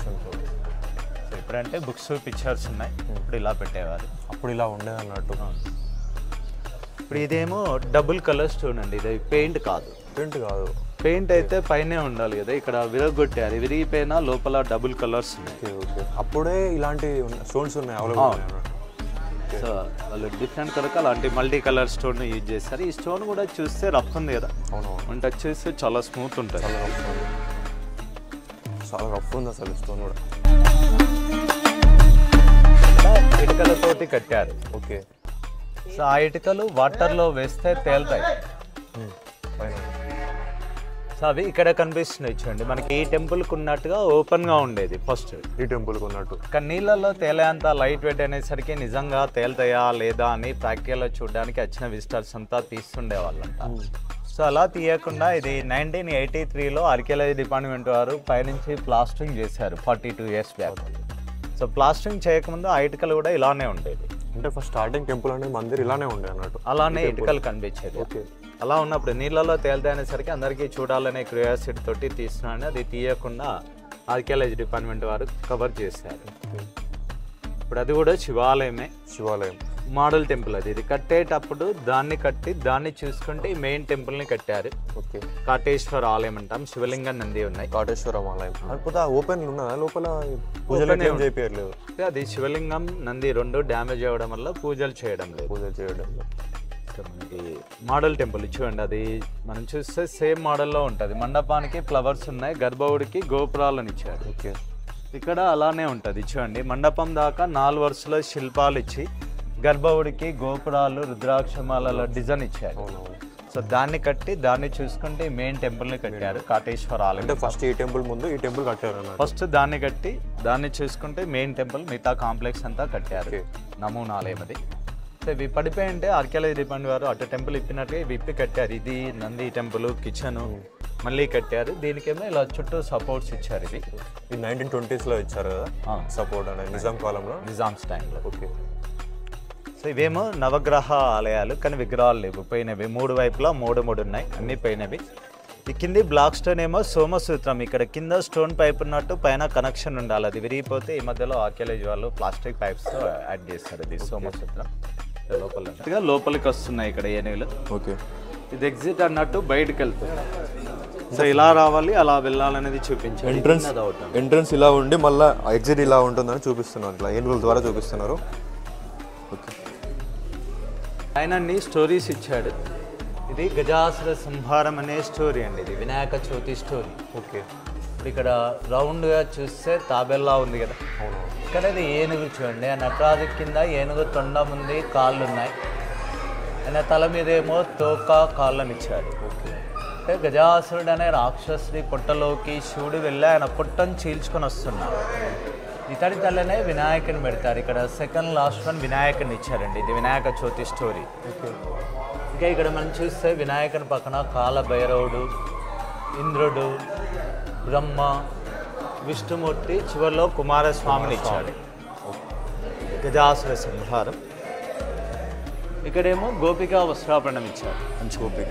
సో ఇప్పుడంటే బుక్స్ పిక్చర్స్ ఉన్నాయి, ఇప్పుడు ఇలా పెట్టేవారు. అప్పుడు ఇలా ఉండేది అన్నట్టు. ఇప్పుడు ఇదేమో డబుల్ కలర్ స్టోన్ అండి, ఇది పెయింట్ కాదు. పెయింట్ అయితే పైనే ఉండాలి కదా, ఇక్కడ విరగొట్టారు. విరిగిపోయినా లోపల డబుల్ కలర్స్ ఉన్నాయి. అప్పుడే ఇలాంటి స్టోన్స్ ఉన్నాయి అవైలబుల్. సో వాళ్ళు డిఫరెంట్ కనుక అలాంటి మల్టీ కలర్ స్టోన్ యూజ్ చేస్తారు. ఈ స్టోన్ కూడా చూస్తే రఫ్ ఉంది కదా, మనం టచ్ చేస్తే చాలా స్మూత్ ఉంటుంది. చాలా రఫ్ ఉంది అసలు స్టోన్ కూడా. ఇటుకలతోటి కట్టారు. ఓకే. సో ఆ ఇటుకలు వాటర్లో వేస్తే తేలుతాయి. సో అవి ఇక్కడ కనిపిస్తున్నాయి చూడండి. మనకి ఈ టెంపుల్కి ఉన్నట్టుగా ఓపెన్గా ఉండేది ఫస్ట్. ఈ టెంపుల్కి ఉన్నట్టు. కానీ నీళ్ళల్లో తేలేంత లైట్ వెయిట్ అనేసరికి నిజంగా తేలుతాయా లేదా అని ప్రాక్టికల్గా చూడడానికి వచ్చిన విజిటర్స్ అంతా తీస్తుండే వాళ్ళంట. సో అలా తీయకుండా ఇది 1983లో ఆర్కియాలజీ డిపార్ట్మెంట్ వారు పైనుంచి ప్లాస్టరింగ్ చేశారు 42 years బ్యాక్. సో ప్లాస్టరింగ్ చేయకముందు ఆ ఇటుకలు కూడా ఇలానే ఉండేది. అంటే ఫస్ట్ స్టార్టింగ్ టెంపుల్ అనేది మందిర్ ఇలానే ఉండే అన్నట్టు. అలానే ఇటుకలు కనిపించేది. ఓకే. అలా ఉన్నప్పుడు నీళ్ళలో తేలితే అనేసరికి అందరికీ చూడాలనే క్యూరియాసిటీ తోటి తీస్తున్నాను. అది తీయకుండా ఆర్కియాలజీ డిపార్ట్మెంట్ వారు కవర్ చేశారు. ఇప్పుడు అది కూడా శివాలయం మోడల్ టెంపుల్. అది ఇది కట్టేటప్పుడు దాన్ని కట్టి దాన్ని చూసుకుంటే ఈ మెయిన్ టెంపుల్ని కట్టారు. ఓకే. కాటేశ్వర ఆలయం అంటాం. శివలింగం నంది ఉన్నాయి. కాటేశ్వరం ఆలయం ఓపెన్ ఉన్నదా? లోపల పూజలు చేయలేదు. అది శివలింగం నంది రెండు డ్యామేజ్ అవ్వడం వల్ల పూజలు చేయడం లేదు. మనకి మోడల్ టెంపుల్ చూడండి, అది మనం చూస్తే సేమ్ మోడల్లో ఉంటుంది. మండపానికి ఫ్లవర్స్ ఉన్నాయి, గర్భగుడికి గోపురాలను ఇచ్చారు. ఓకే. ఇక్కడ అలానే ఉంటుంది చూడండి. మండపం దాకా 4 వరుసల శిల్పాలు ఇచ్చి గర్భగుడికి గోపురాలు రుద్రాక్షమాల డిజైన్ ఇచ్చారు. సో దాన్ని కట్టి దాన్ని చూసుకుంటే మెయిన్ టెంపుల్ని కట్టారు కాటేశ్వర ఆలయం. అంటే ఫస్ట్ ఈ టెంపుల్ ముందు ఈ టెంపుల్ కట్టారు. ఫస్ట్ దాన్ని కట్టి దాన్ని చూసుకుంటే మెయిన్ టెంపుల్ మిగతా కాంప్లెక్స్ అంతా కట్టారు. నమూనా ఆలయం అది. సో ఇవి పడిపోయి అంటే ఆర్కియాలజీ డిపార్ట్మెంట్ వారు అటు టెంపుల్ ఇప్పినట్టుగా ఇవి ఇప్పి కట్టారు. ఇది నంది టెంపుల్ కిచెన్ మళ్ళీ కట్టారు. దీనికేమో ఇలా చుట్టూ సపోర్ట్స్ ఇచ్చారు. ఇది 1920sలో ఇచ్చారు కదా సపోర్ట్ అనేది, నిజాం కాలంలో, నిజామ్స్ టైంలో. ఓకే. సో ఇవేమో నవగ్రహ ఆలయాలు, కానీ విగ్రహాలు లేవు, పోయినవి. 3 వైపులా 3 ఉన్నాయి, అన్నీ పోయినవి. ఈ కింది బ్లాక్ స్టోన్ ఏమో సోమసూత్రం. ఇక్కడ కింద స్టోన్ పైప్ ఉన్నట్టు పైన కనెక్షన్ ఉండాలి. అది విరిగిపోతే ఈ మధ్యలో ఆర్కియాలజీ వాళ్ళు ప్లాస్టిక్ పైప్స్తో యాడ్ చేస్తారు. ఇది సోమసూత్రం. లోపలికి వస్తున్నాయి ఇక్కడ ఏనుగులు. ఓకే. ఇది ఎగ్జిట్ అన్నట్టు బయటకు వెళ్తుంది. సో ఇలా రావాలి అలా వెళ్ళాలనేది చూపించారు. ఎంట్రన్స్ ఇలా ఉండి మళ్ళీ ఎగ్జిట్ ఇలా ఉంటుందని చూపిస్తున్నారు. ఇట్లా ఏనుగుల ద్వారా చూపిస్తున్నారు. ఓకే. ఆయన అన్ని స్టోరీస్ ఇచ్చాడు. ఇది గజాసుర సంహారం అనే స్టోరీ అండి. ఇది వినాయక చవితి స్టోరీ. ఓకే. ఇప్పుడు ఇక్కడ రౌండ్గా చూస్తే తాబెల్లా ఉంది కదా, ఇక్కడ ఇది ఏనుగు చూడండి. ఆ నటరాజు కింద ఏనుగు తొండం ఉంది, కాళ్ళు ఉన్నాయి. ఆయన తల మీద ఏమో తోక కాళ్ళని ఇచ్చాడు. అంటే గజాసురుడు అనే రాక్షసుడి పొట్టలోకి శివుడు వెళ్ళి ఆయన పొట్టను చీల్చుకొని వస్తున్నాడు. ఇతడి తల్లనే వినాయకుని పెడతారు. ఇక్కడ సెకండ్ లాస్ట్ వన్ వినాయకుని ఇచ్చారండి. ఇది వినాయక చవితి స్టోరీ. ఇంకా ఇక్కడ మనం చూస్తే వినాయకుని పక్కన కాలభైరవుడు, ఇంద్రుడు, బ్రహ్మ, విష్ణుమూర్తి, చివరిలో కుమారస్వామిని ఇచ్చాడు. గజాసుర సంహారం. ఇక్కడేమో గోపిక వస్త్రాపరణం ఇచ్చారు. మంచి గోపిక.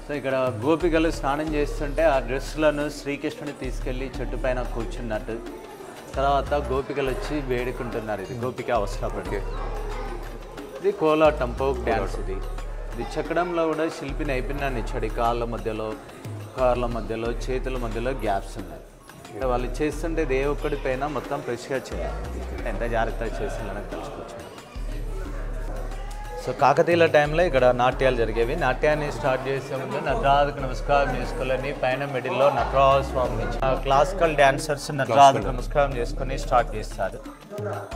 సో ఇక్కడ గోపికలు స్నానం చేస్తుంటే ఆ డ్రెస్సులను శ్రీకృష్ణుని తీసుకెళ్ళి చెట్టు పైన కూర్చున్నట్టు, తర్వాత గోపికలు వచ్చి వేడుకుంటున్నారు. ఇది గోపిక వస్త్రాపరణం. ఇది కోలాటం, ఫోక్ డ్యాన్స్. ఇది చెక్కడంలో కూడా శిల్పి నైపుణ్యాన్ని ఇచ్చాడు. కాళ్ళ మధ్యలో, కార్ల మధ్యలో, చేతుల మధ్యలో గ్యాప్స్ ఉన్నాయి. అంటే వాళ్ళు చేస్తుంటే ఏ ఒక్కడి పైన మొత్తం ఫ్రెష్గా చేయాలి. ఎంత జాగ్రత్తగా చేసిందని తెలుసుకోవచ్చు. సో కాకతీయుల టైంలో ఇక్కడ నాట్యాలు జరిగేవి. నాట్యాన్ని స్టార్ట్ చేసే ముందు నటరాజుకు నమస్కారం చేసుకోవాలని పైన మిడిల్లో నటరాజ స్వామిని క్లాసికల్ డాన్సర్స్ నటరాజుకు నమస్కారం చేసుకొని స్టార్ట్ చేస్తారు.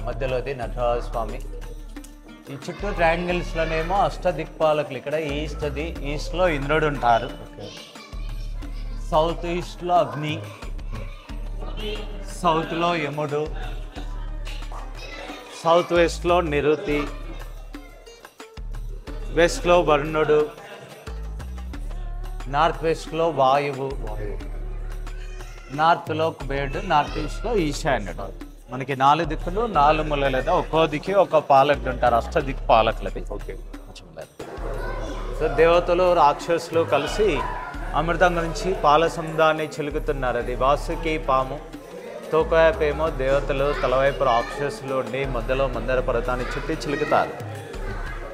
మధ్యలోది నటరాజ స్వామి. ఈ చుట్టూ ట్రయాంగిల్స్లోనేమో అష్టదిక్పాలకులు. ఇక్కడ ఈస్ట్లో ఇంద్రుడు ఉంటారు, సౌత్ ఈస్ట్లో అగ్ని, సౌత్లో యముడు, సౌత్ వెస్ట్లో నిరుతి, వెస్ట్లో వరుణుడు, నార్త్ వెస్ట్లో వాయువు, నార్త్లో కుబేరుడు, నార్త్ ఈస్ట్లో ఈశాన్యుడు. మనకి 4 దిక్కులు 4 మూలలు, ఒక్కో దిక్కి ఒక పాలకుడు ఉంటారు, అష్టదిక్ పాలకులది. ఓకే. సో దేవతలు రాక్షసులు కలిసి అమృతం గురించి పాల సముద్రాన్ని చిలుకుతున్నారు. అది వాసుకి పాము, తోకవైపేమో దేవతలు, తలవైపు రాక్షసులు ఉండి మధ్యలో మందర పర్వతాన్ని చుట్టి చిలుకుతారు.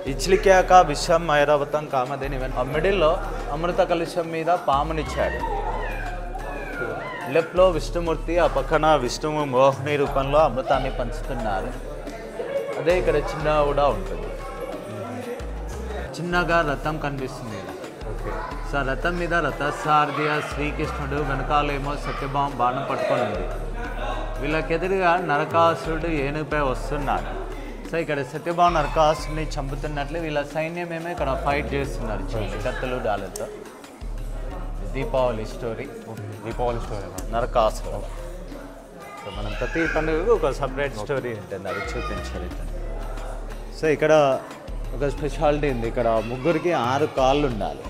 ఈ చిలికాక విషం ఐరావతం కామధేని ఆ మిడిల్లో అమృత కలుషం మీద పామునిచ్చాడు. లెఫ్ట్లో విష్ణుమూర్తి, ఆ పక్కన విష్ణువు మోహిని రూపంలో అమృతాన్ని పంచుతున్నారు. అదే ఇక్కడ చిన్న కూడా ఉంటుంది, చిన్నగా రథం కనిపిస్తుంది ఇలా. సో రథం మీద రథసారథి శ్రీకృష్ణుడు, వెనకాలేమో సత్యభామ బాణం పట్టుకొని ఉంది. వీళ్ళకెదురుగా నరకాసురుడు ఏనుగుపై వస్తున్నాడు. సో ఇక్కడ సత్యభామ నరకాసురుడిని చంపుతున్నట్లు వీళ్ళ సైన్యమేమో ఇక్కడ ఫైట్ చేస్తున్నారు కత్తులు డాలతో. దీపావళి స్టోరీ నరకాసురుడు. సో మనం ప్రతి పండుగకు ఒక సపరేట్ స్టోరీ ఉంటుంది, అది చూపించాలి. సో ఇక్కడ ఒక స్పెషాలిటీ ఉంది. ఇక్కడ ముగ్గురికి 6 కాళ్ళు ఉండాలి,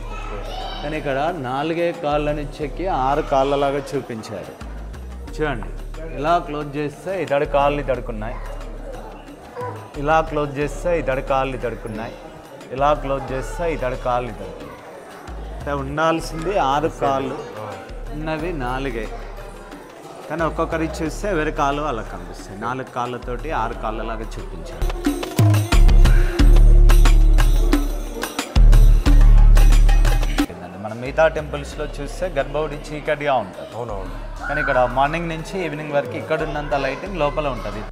కానీ ఇక్కడ 4 కాళ్ళని చెక్కి 6 కాళ్ళలాగా చూపించారు. చూడండి, ఇలా క్లోజ్ చేస్తే ఇతడి కాళ్ళు ఇతడుకున్నాయి, ఇలా క్లోజ్ చేస్తే ఇతడి కాళ్ళు ఇతడుకున్నాయి, ఇలా క్లోజ్ చేస్తే ఇతడి కాళ్ళు ఇతడుకున్నాయి. ఉండాల్సింది 6 కాళ్ళు, ఉన్నవి 4. కానీ ఒక్కొక్కరి చూస్తే ఎవరి కాళ్ళు అలా కనిపిస్తాయి. 4 కాళ్ళతోటి 6 కాళ్ళలాగా చూపించారు. మనం మిగతా టెంపుల్స్లో చూస్తే గర్భగుడి చీకటిగా ఉంటుంది. అవునవును. కానీ ఇక్కడ మార్నింగ్ నుంచి ఈవినింగ్ వరకు ఇక్కడ ఉన్నంత లైటింగ్ లోపల ఉంటుంది.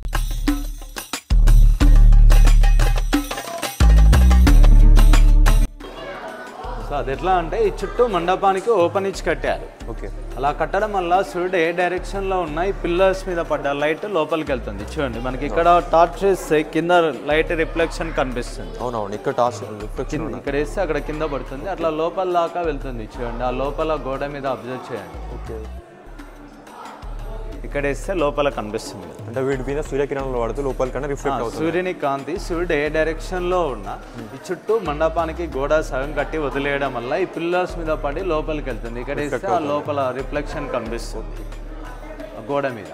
సో అది ఎట్లా అంటే ఈ చుట్టూ మండపానికి ఓపెన్ ఇచ్చి కట్టారు. ఓకే. అలా కట్టడం వల్ల సూర్యుడు ఏ డైరెక్షన్లో ఉన్న ఈ పిల్లర్స్ మీద పడ్డ లైట్ లోపలికి వెళ్తుంది. చూడండి, మనకి ఇక్కడ టార్చ్ వేస్తే కింద లైట్ రిఫ్లెక్షన్ కనిపిస్తుంది. అవునవును. ఇక్కడ టార్చ్ రిఫ్లెక్షన్ ఇక్కడ వేస్తే అక్కడ కింద పడుతుంది, అట్లా లోపల దాకా వెళ్తుంది. చూడండి, ఆ లోపల గోడ మీద అబ్జర్వ్ చేయండి. ఓకే. ఇక్కడ వేస్తే లోపల కనిపిస్తుంది. అంటే వీటి మీద సూర్యకిరణాలు పడుతూ లోపలికన్నా రిఫ్లెక్ట్ అవుతుంది. సూర్యుని కాంతి సూర్యుడు ఏ డైరెక్షన్లో ఉన్నా ఈ చుట్టూ మండపానికి గోడ సగం కట్టి వదిలేయడం వల్ల ఈ పిల్లర్స్ మీద పడి లోపలికి వెళ్తుంది. ఇక్కడ వేస్తే ఆ లోపల రిఫ్లెక్షన్ కనిపిస్తుంది ఆ గోడ మీద.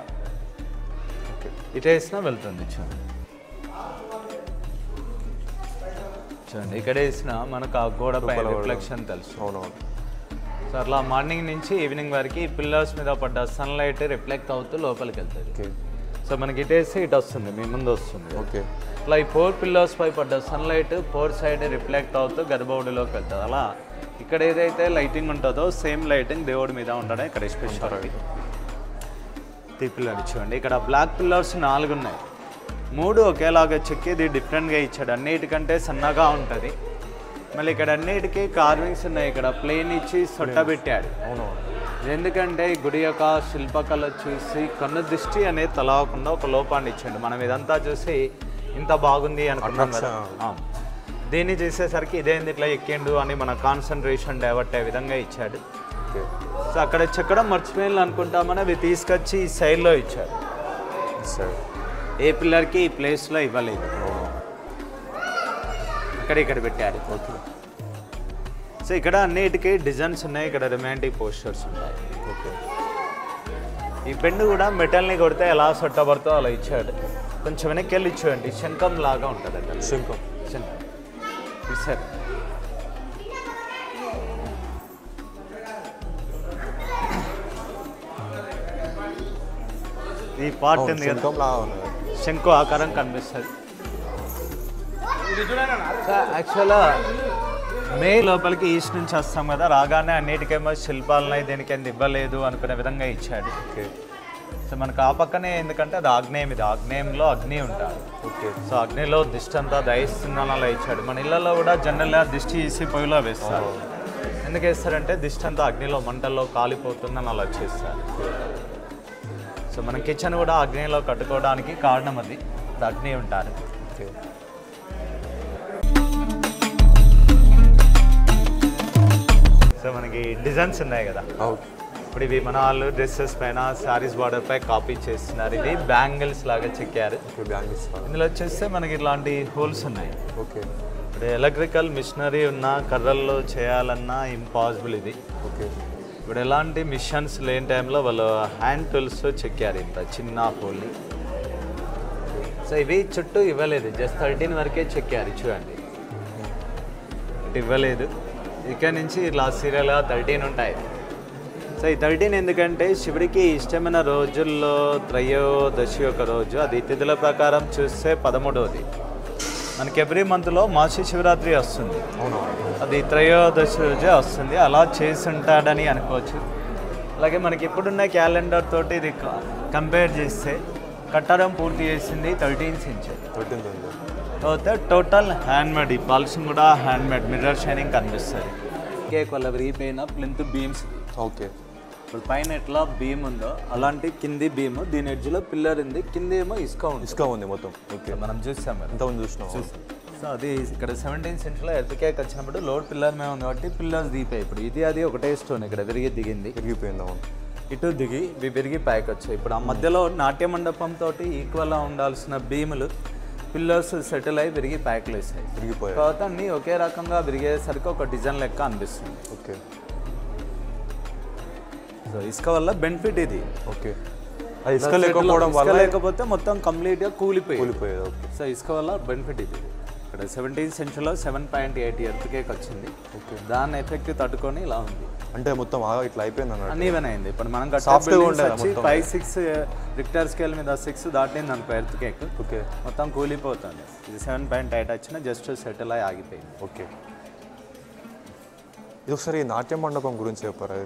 ఇటు వేసినా వెళ్తుంది. చూడండి, ఇక్కడ వేసినా మనకు ఆ గోడ పై రిఫ్లెక్షన్ తెలుసు. అవునవును. సో అట్లా మార్నింగ్ నుంచి ఈవినింగ్ వరకు ఈ పిల్లర్స్ మీద పడ్డ సన్లైట్ రిఫ్లెక్ట్ అవుతూ లోపలికి వెళ్తుంది. సో మనకి ఇటు వేస్తే ఇటు వస్తుంది, మీ ముందు వస్తుంది. ఓకే. అలా ఈ 4 పిల్లర్స్ పై పడ్డ సన్లైట్ 4 సైడ్ రిఫ్లెక్ట్ అవుతూ గర్భగుడిలోకి వెళ్తుంది. అలా ఇక్కడ ఏదైతే లైటింగ్ ఉంటుందో సేమ్ లైటింగ్ దేవుడి మీద ఉండడం ఇక్కడ స్పెషాలిటీ. ఈ పిల్లర్ చూడండి, ఇక్కడ బ్లాక్ పిల్లర్స్ 4 ఉన్నాయి. 3 ఒకేలాగా చెక్కేది డిఫరెంట్గా ఇచ్చాడు, అన్నిటికంటే సన్నగా ఉంటుంది. మళ్ళీ ఇక్కడ అన్నిటికీ కార్వింగ్స్ ఉన్నాయి. ఇక్కడ ప్లేన్ ఇచ్చి సొట్ట పెట్టాడు. ఎందుకంటే ఈ గుడి యొక్క శిల్పకళ చూసి కన్ను దృష్టి అనేది తలవకుండా ఒక లోపాన్ని ఇచ్చాడు. మనం ఇదంతా చూసి ఇంత బాగుంది అనుకున్నాం కదా, దీన్ని చేసేసరికి ఇదేంది ఇట్లా ఎక్కిండు అని మన కాన్సన్ట్రేషన్ డైవర్ట్ అయ్యే విధంగా ఇచ్చాడు. సో అక్కడ చెక్కడం మర్చిపోయింది అనుకుంటామని అవి తీసుకొచ్చి ఈ సైడ్లో ఇచ్చాడు. ఏ పిల్లర్కి ఈ ప్లేస్లో ఇవ్వలేదు, ఇక్కడ పెట్టారు. ఓకే. సో ఇక్కడ అన్నిటికీ డిజైన్స్ ఉన్నాయి, ఇక్కడ రొమాంటిక్ పోస్టర్స్ ఉన్నాయి. ఓకే. ఈ పెన్ను కూడా మెటల్ని కొడితే ఎలా సొట్టబడుతో అలా ఇచ్చాడు. కొంచెం వెనక్కి వెళ్ళి ఇచ్చాడండి, శంఖం లాగా ఉంటుంది అక్కడ. శంఖం ఇచ్చారు. ఈ పార్ట్ ఉంది కదా, శంఖు ఆకారం కనిపిస్తుంది. యాక్చువల్గా మే లోపలికి ఈస్ట్ నుంచి వస్తాం కదా, రాగానే అన్నిటికేమో శిల్పాలున్నాయి, దేనికేంది ఇవ్వలేదు అనుకునే విధంగా ఇచ్చాడు. సో మనకు ఆ పక్కనే ఎందుకంటే అది ఆగ్నేయం, ఇది ఆగ్నేయంలో అగ్ని ఉంటాడు. ఓకే. సో అగ్నిలో దిష్టి అంతా దహిస్తుందని అలా ఇచ్చాడు. మన ఇళ్ళలో కూడా జనరల్గా దిష్టి తీసి పొయ్యిలో వేస్తారు. ఎందుకు వేస్తారంటే దిష్టి అంతా అగ్నిలో మంటల్లో కాలిపోతుందని అలా చేస్తారు. సో మన కిచెన్ కూడా అగ్నిలో కట్టుకోవడానికి కారణం అది, అగ్ని ఉంటారు. ఓకే. సో మనకి డిజైన్స్ ఉన్నాయి కదా, ఇప్పుడు ఇవి మన వాళ్ళు డ్రెస్సెస్ పైన శారీస్ బార్డర్ పై కాపీ చేస్తున్నారు. ఇది బ్యాంగిల్స్ లాగా చెక్కారు. ఇందులో వచ్చేస్తే మనకి ఇట్లాంటి హోల్స్ ఉన్నాయి. ఓకే. ఇప్పుడు ఎలక్ట్రికల్ మిషనరీ ఉన్న కర్రల్లో చేయాలన్నా ఇంపాసిబుల్ ఇది. ఓకే. ఇప్పుడు ఎలాంటి మిషన్స్ లేని టైంలో వాళ్ళు హ్యాండ్ టూల్స్తో చెక్కారు ఇంత చిన్న హోల్ని. సో ఇవి చుట్టూ ఇవ్వలేదు, జస్ట్ 13 వరకే చెక్కారు. చూడండి, ఇవ్వలేదు. ఇక్కడ నుంచి ఇలా సీరియల్గా 13 ఉంటాయి. సో ఈ 13 ఎందుకంటే శివుడికి ఇష్టమైన రోజుల్లో త్రయోదశి ఒక రోజు, అది తిథుల ప్రకారం చూస్తే 13వది. మనకి ఎవ్రీ మంత్లో మాసి శివరాత్రి వస్తుంది, అది త్రయోదశి రోజే వస్తుంది. అలా చేసి ఉంటాడని అనుకోవచ్చు. అలాగే మనకి ఇప్పుడున్న క్యాలెండర్ తోటి ఇది కంపేర్ చేస్తే కట్టడం పూర్తి చేసింది 13th సెంచరీ. తర్వాత టోటల్ హ్యాండ్మేడ్, ఈ పాలిషింగ్ కూడా హ్యాండ్మేడ్, మిర్రర్ షైనింగ్ కనిపిస్తుంది. కేక్ వల్ల విరిగిపోయిన ప్లింత్ బీమ్స్. ఓకే. ఇప్పుడు పైన ఎట్లా బీమ్ ఉందో అలాంటి కింది బీమ్, దీని ఎడ్జ్లో పిల్లర్ ఉంది, కింద ఏమో ఇసుక ఉంది మొత్తం. ఓకే. మనం చూసాం కదా, ఎంతమంది చూసినాం. సో అది ఇక్కడ 17th సెంచరీలో ఎర్త్కేక్ వచ్చినప్పుడు లోడ్ పిల్లర్ మీద ఉంది కాబట్టి పిల్లర్స్ దిగిపోయి, ఇప్పుడు ఇది అది ఒకటే స్టోన్ ఇక్కడ విరిగిపోయింది. ఇటు దిగి ఇవి విరిగి పైకి వచ్చాయి. ఇప్పుడు ఆ మధ్యలో నాట్య మండపం తోటి ఈక్వల్గా ఉండాల్సిన భీములు పిల్లర్స్ సెటిల్ అయ్యి విరిగి ప్యాక్లు వేసాయి. తర్వాత అన్నీ ఒకే రకంగా విరిగేసరికి ఒక డిజైన్ లెక్క అనిపిస్తుంది. ఓకే. సో ఇసుక వల్ల బెనిఫిట్ ఇది. ఓకే. ఇసుక లేకపోతే మొత్తం కంప్లీట్గా కూలిపోయేది. సో ఇసుక వల్ల బెనిఫిట్ ఇది. ఇక్కడ 17th సెంచరీలో 7.8 ఎర్త్కేక్ వచ్చింది. ఓకే. దాన్ని ఎఫెక్ట్ తట్టుకొని ఇలా ఉంది. అంటే మొత్తం ఇట్లా అయిపోయింది అన్నమాట, అన్ఈవెన్ అయింది. ఇప్పుడు మనం 5-6 రిక్టర్ స్కేల్ మీద 6 దాటింది అనుకో ఎర్త్కేక్. ఓకే. మొత్తం కూలిపోతుంది. ఇది 7.8 వచ్చిన జస్ట్ సెటిల్ అయి ఆగిపోయింది. ఓకే. ఇది ఒకసారి నాట్య మండపం గురించి చెప్పారు.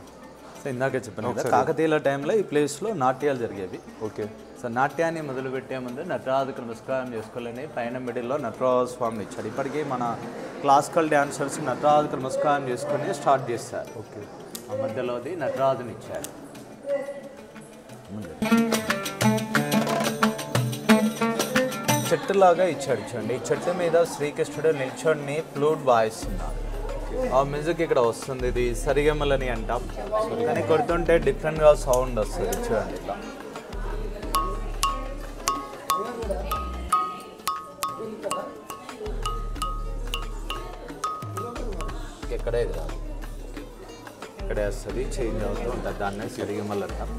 సో ఇందాకే చెప్పాను కదా, కాకతీయుల టైంలో ఈ ప్లేస్లో నాట్యాలు జరిగేవి. ఓకే. సో నాట్యాన్ని మొదలుపెట్టే ముందు నటరాజుకు నమస్కారం చేసుకోవాలని పైన మిడిల్లో నటరాజ స్వామిని ఇచ్చాడు. ఇప్పటికీ మన క్లాసికల్ డ్యాన్సర్స్ నటరాజుకు నమస్కారం చేసుకుని స్టార్ట్ చేస్తారు. ఓకే. ఆ మధ్యలోది నటరాజుని ఇచ్చారు. చెట్టులాగా ఇచ్చాడు. చూడండి, ఈ చెట్టు మీద శ్రీకృష్ణుడు నిల్చొని ఫ్లూట్ వాయిస్తున్నారు. ఆ మ్యూజిక్ ఇక్కడ వస్తుంది. ఇది సరిగమలని అంటాం, కానీ కొడుతుంటే డిఫరెంట్గా సౌండ్ వస్తుంది. చూడండి, ఇట్లా ఇక్కడే ఇది రాదు, ఇక్కడే వస్తుంది, చేంజ్ అవుతూ ఉంటుంది. దాన్నే సరిగమలు అంటాం.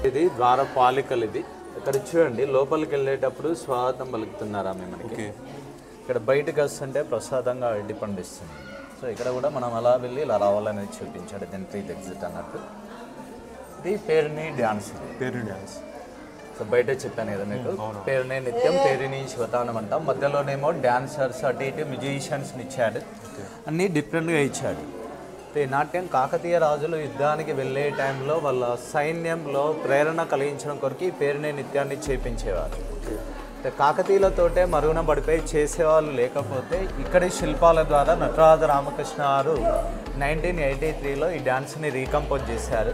ఇది ద్వారపాలికలు. ఇది ఇక్కడ చూడండి, లోపలికి వెళ్ళేటప్పుడు స్వాగతం పలుకుతున్నారా మనకి. ఇక్కడ బయటకు వస్తుంటే ప్రసాదంగా అడ్డి పండిస్తుంది. సో ఇక్కడ కూడా మనం అలా వెళ్ళి ఇలా రావాలనేది చూపించాడు. దీని 3 ఎగ్జిట్ అన్నట్టు. ఇది పేరుని డ్యాన్స్. సో బయట చెప్పాను కదా మీకు, పేరుని నిత్యం, పేరుని శివతానం అంటాం. మధ్యలోనేమో డ్యాన్సర్స్, అటు ఇటు మ్యూజిషియన్స్ని ఇచ్చాడు. అన్నీ డిఫరెంట్గా ఇచ్చాడు. ఈ నాట్యం కాకతీయ రాజులు యుద్ధానికి వెళ్ళే టైంలో వాళ్ళ సైన్యంలో ప్రేరణ కలిగించడం కొరకు ఈ పేరుని నిత్యాన్ని చేపించేవారు. కాకతీయులతోటే మరుగున పడిపోయి చేసేవాళ్ళు లేకపోతే ఇక్కడి శిల్పాల ద్వారా నటరాజ రామకృష్ణ గారు 1983లో ఈ డ్యాన్స్ని రీకంపోజ్ చేశారు.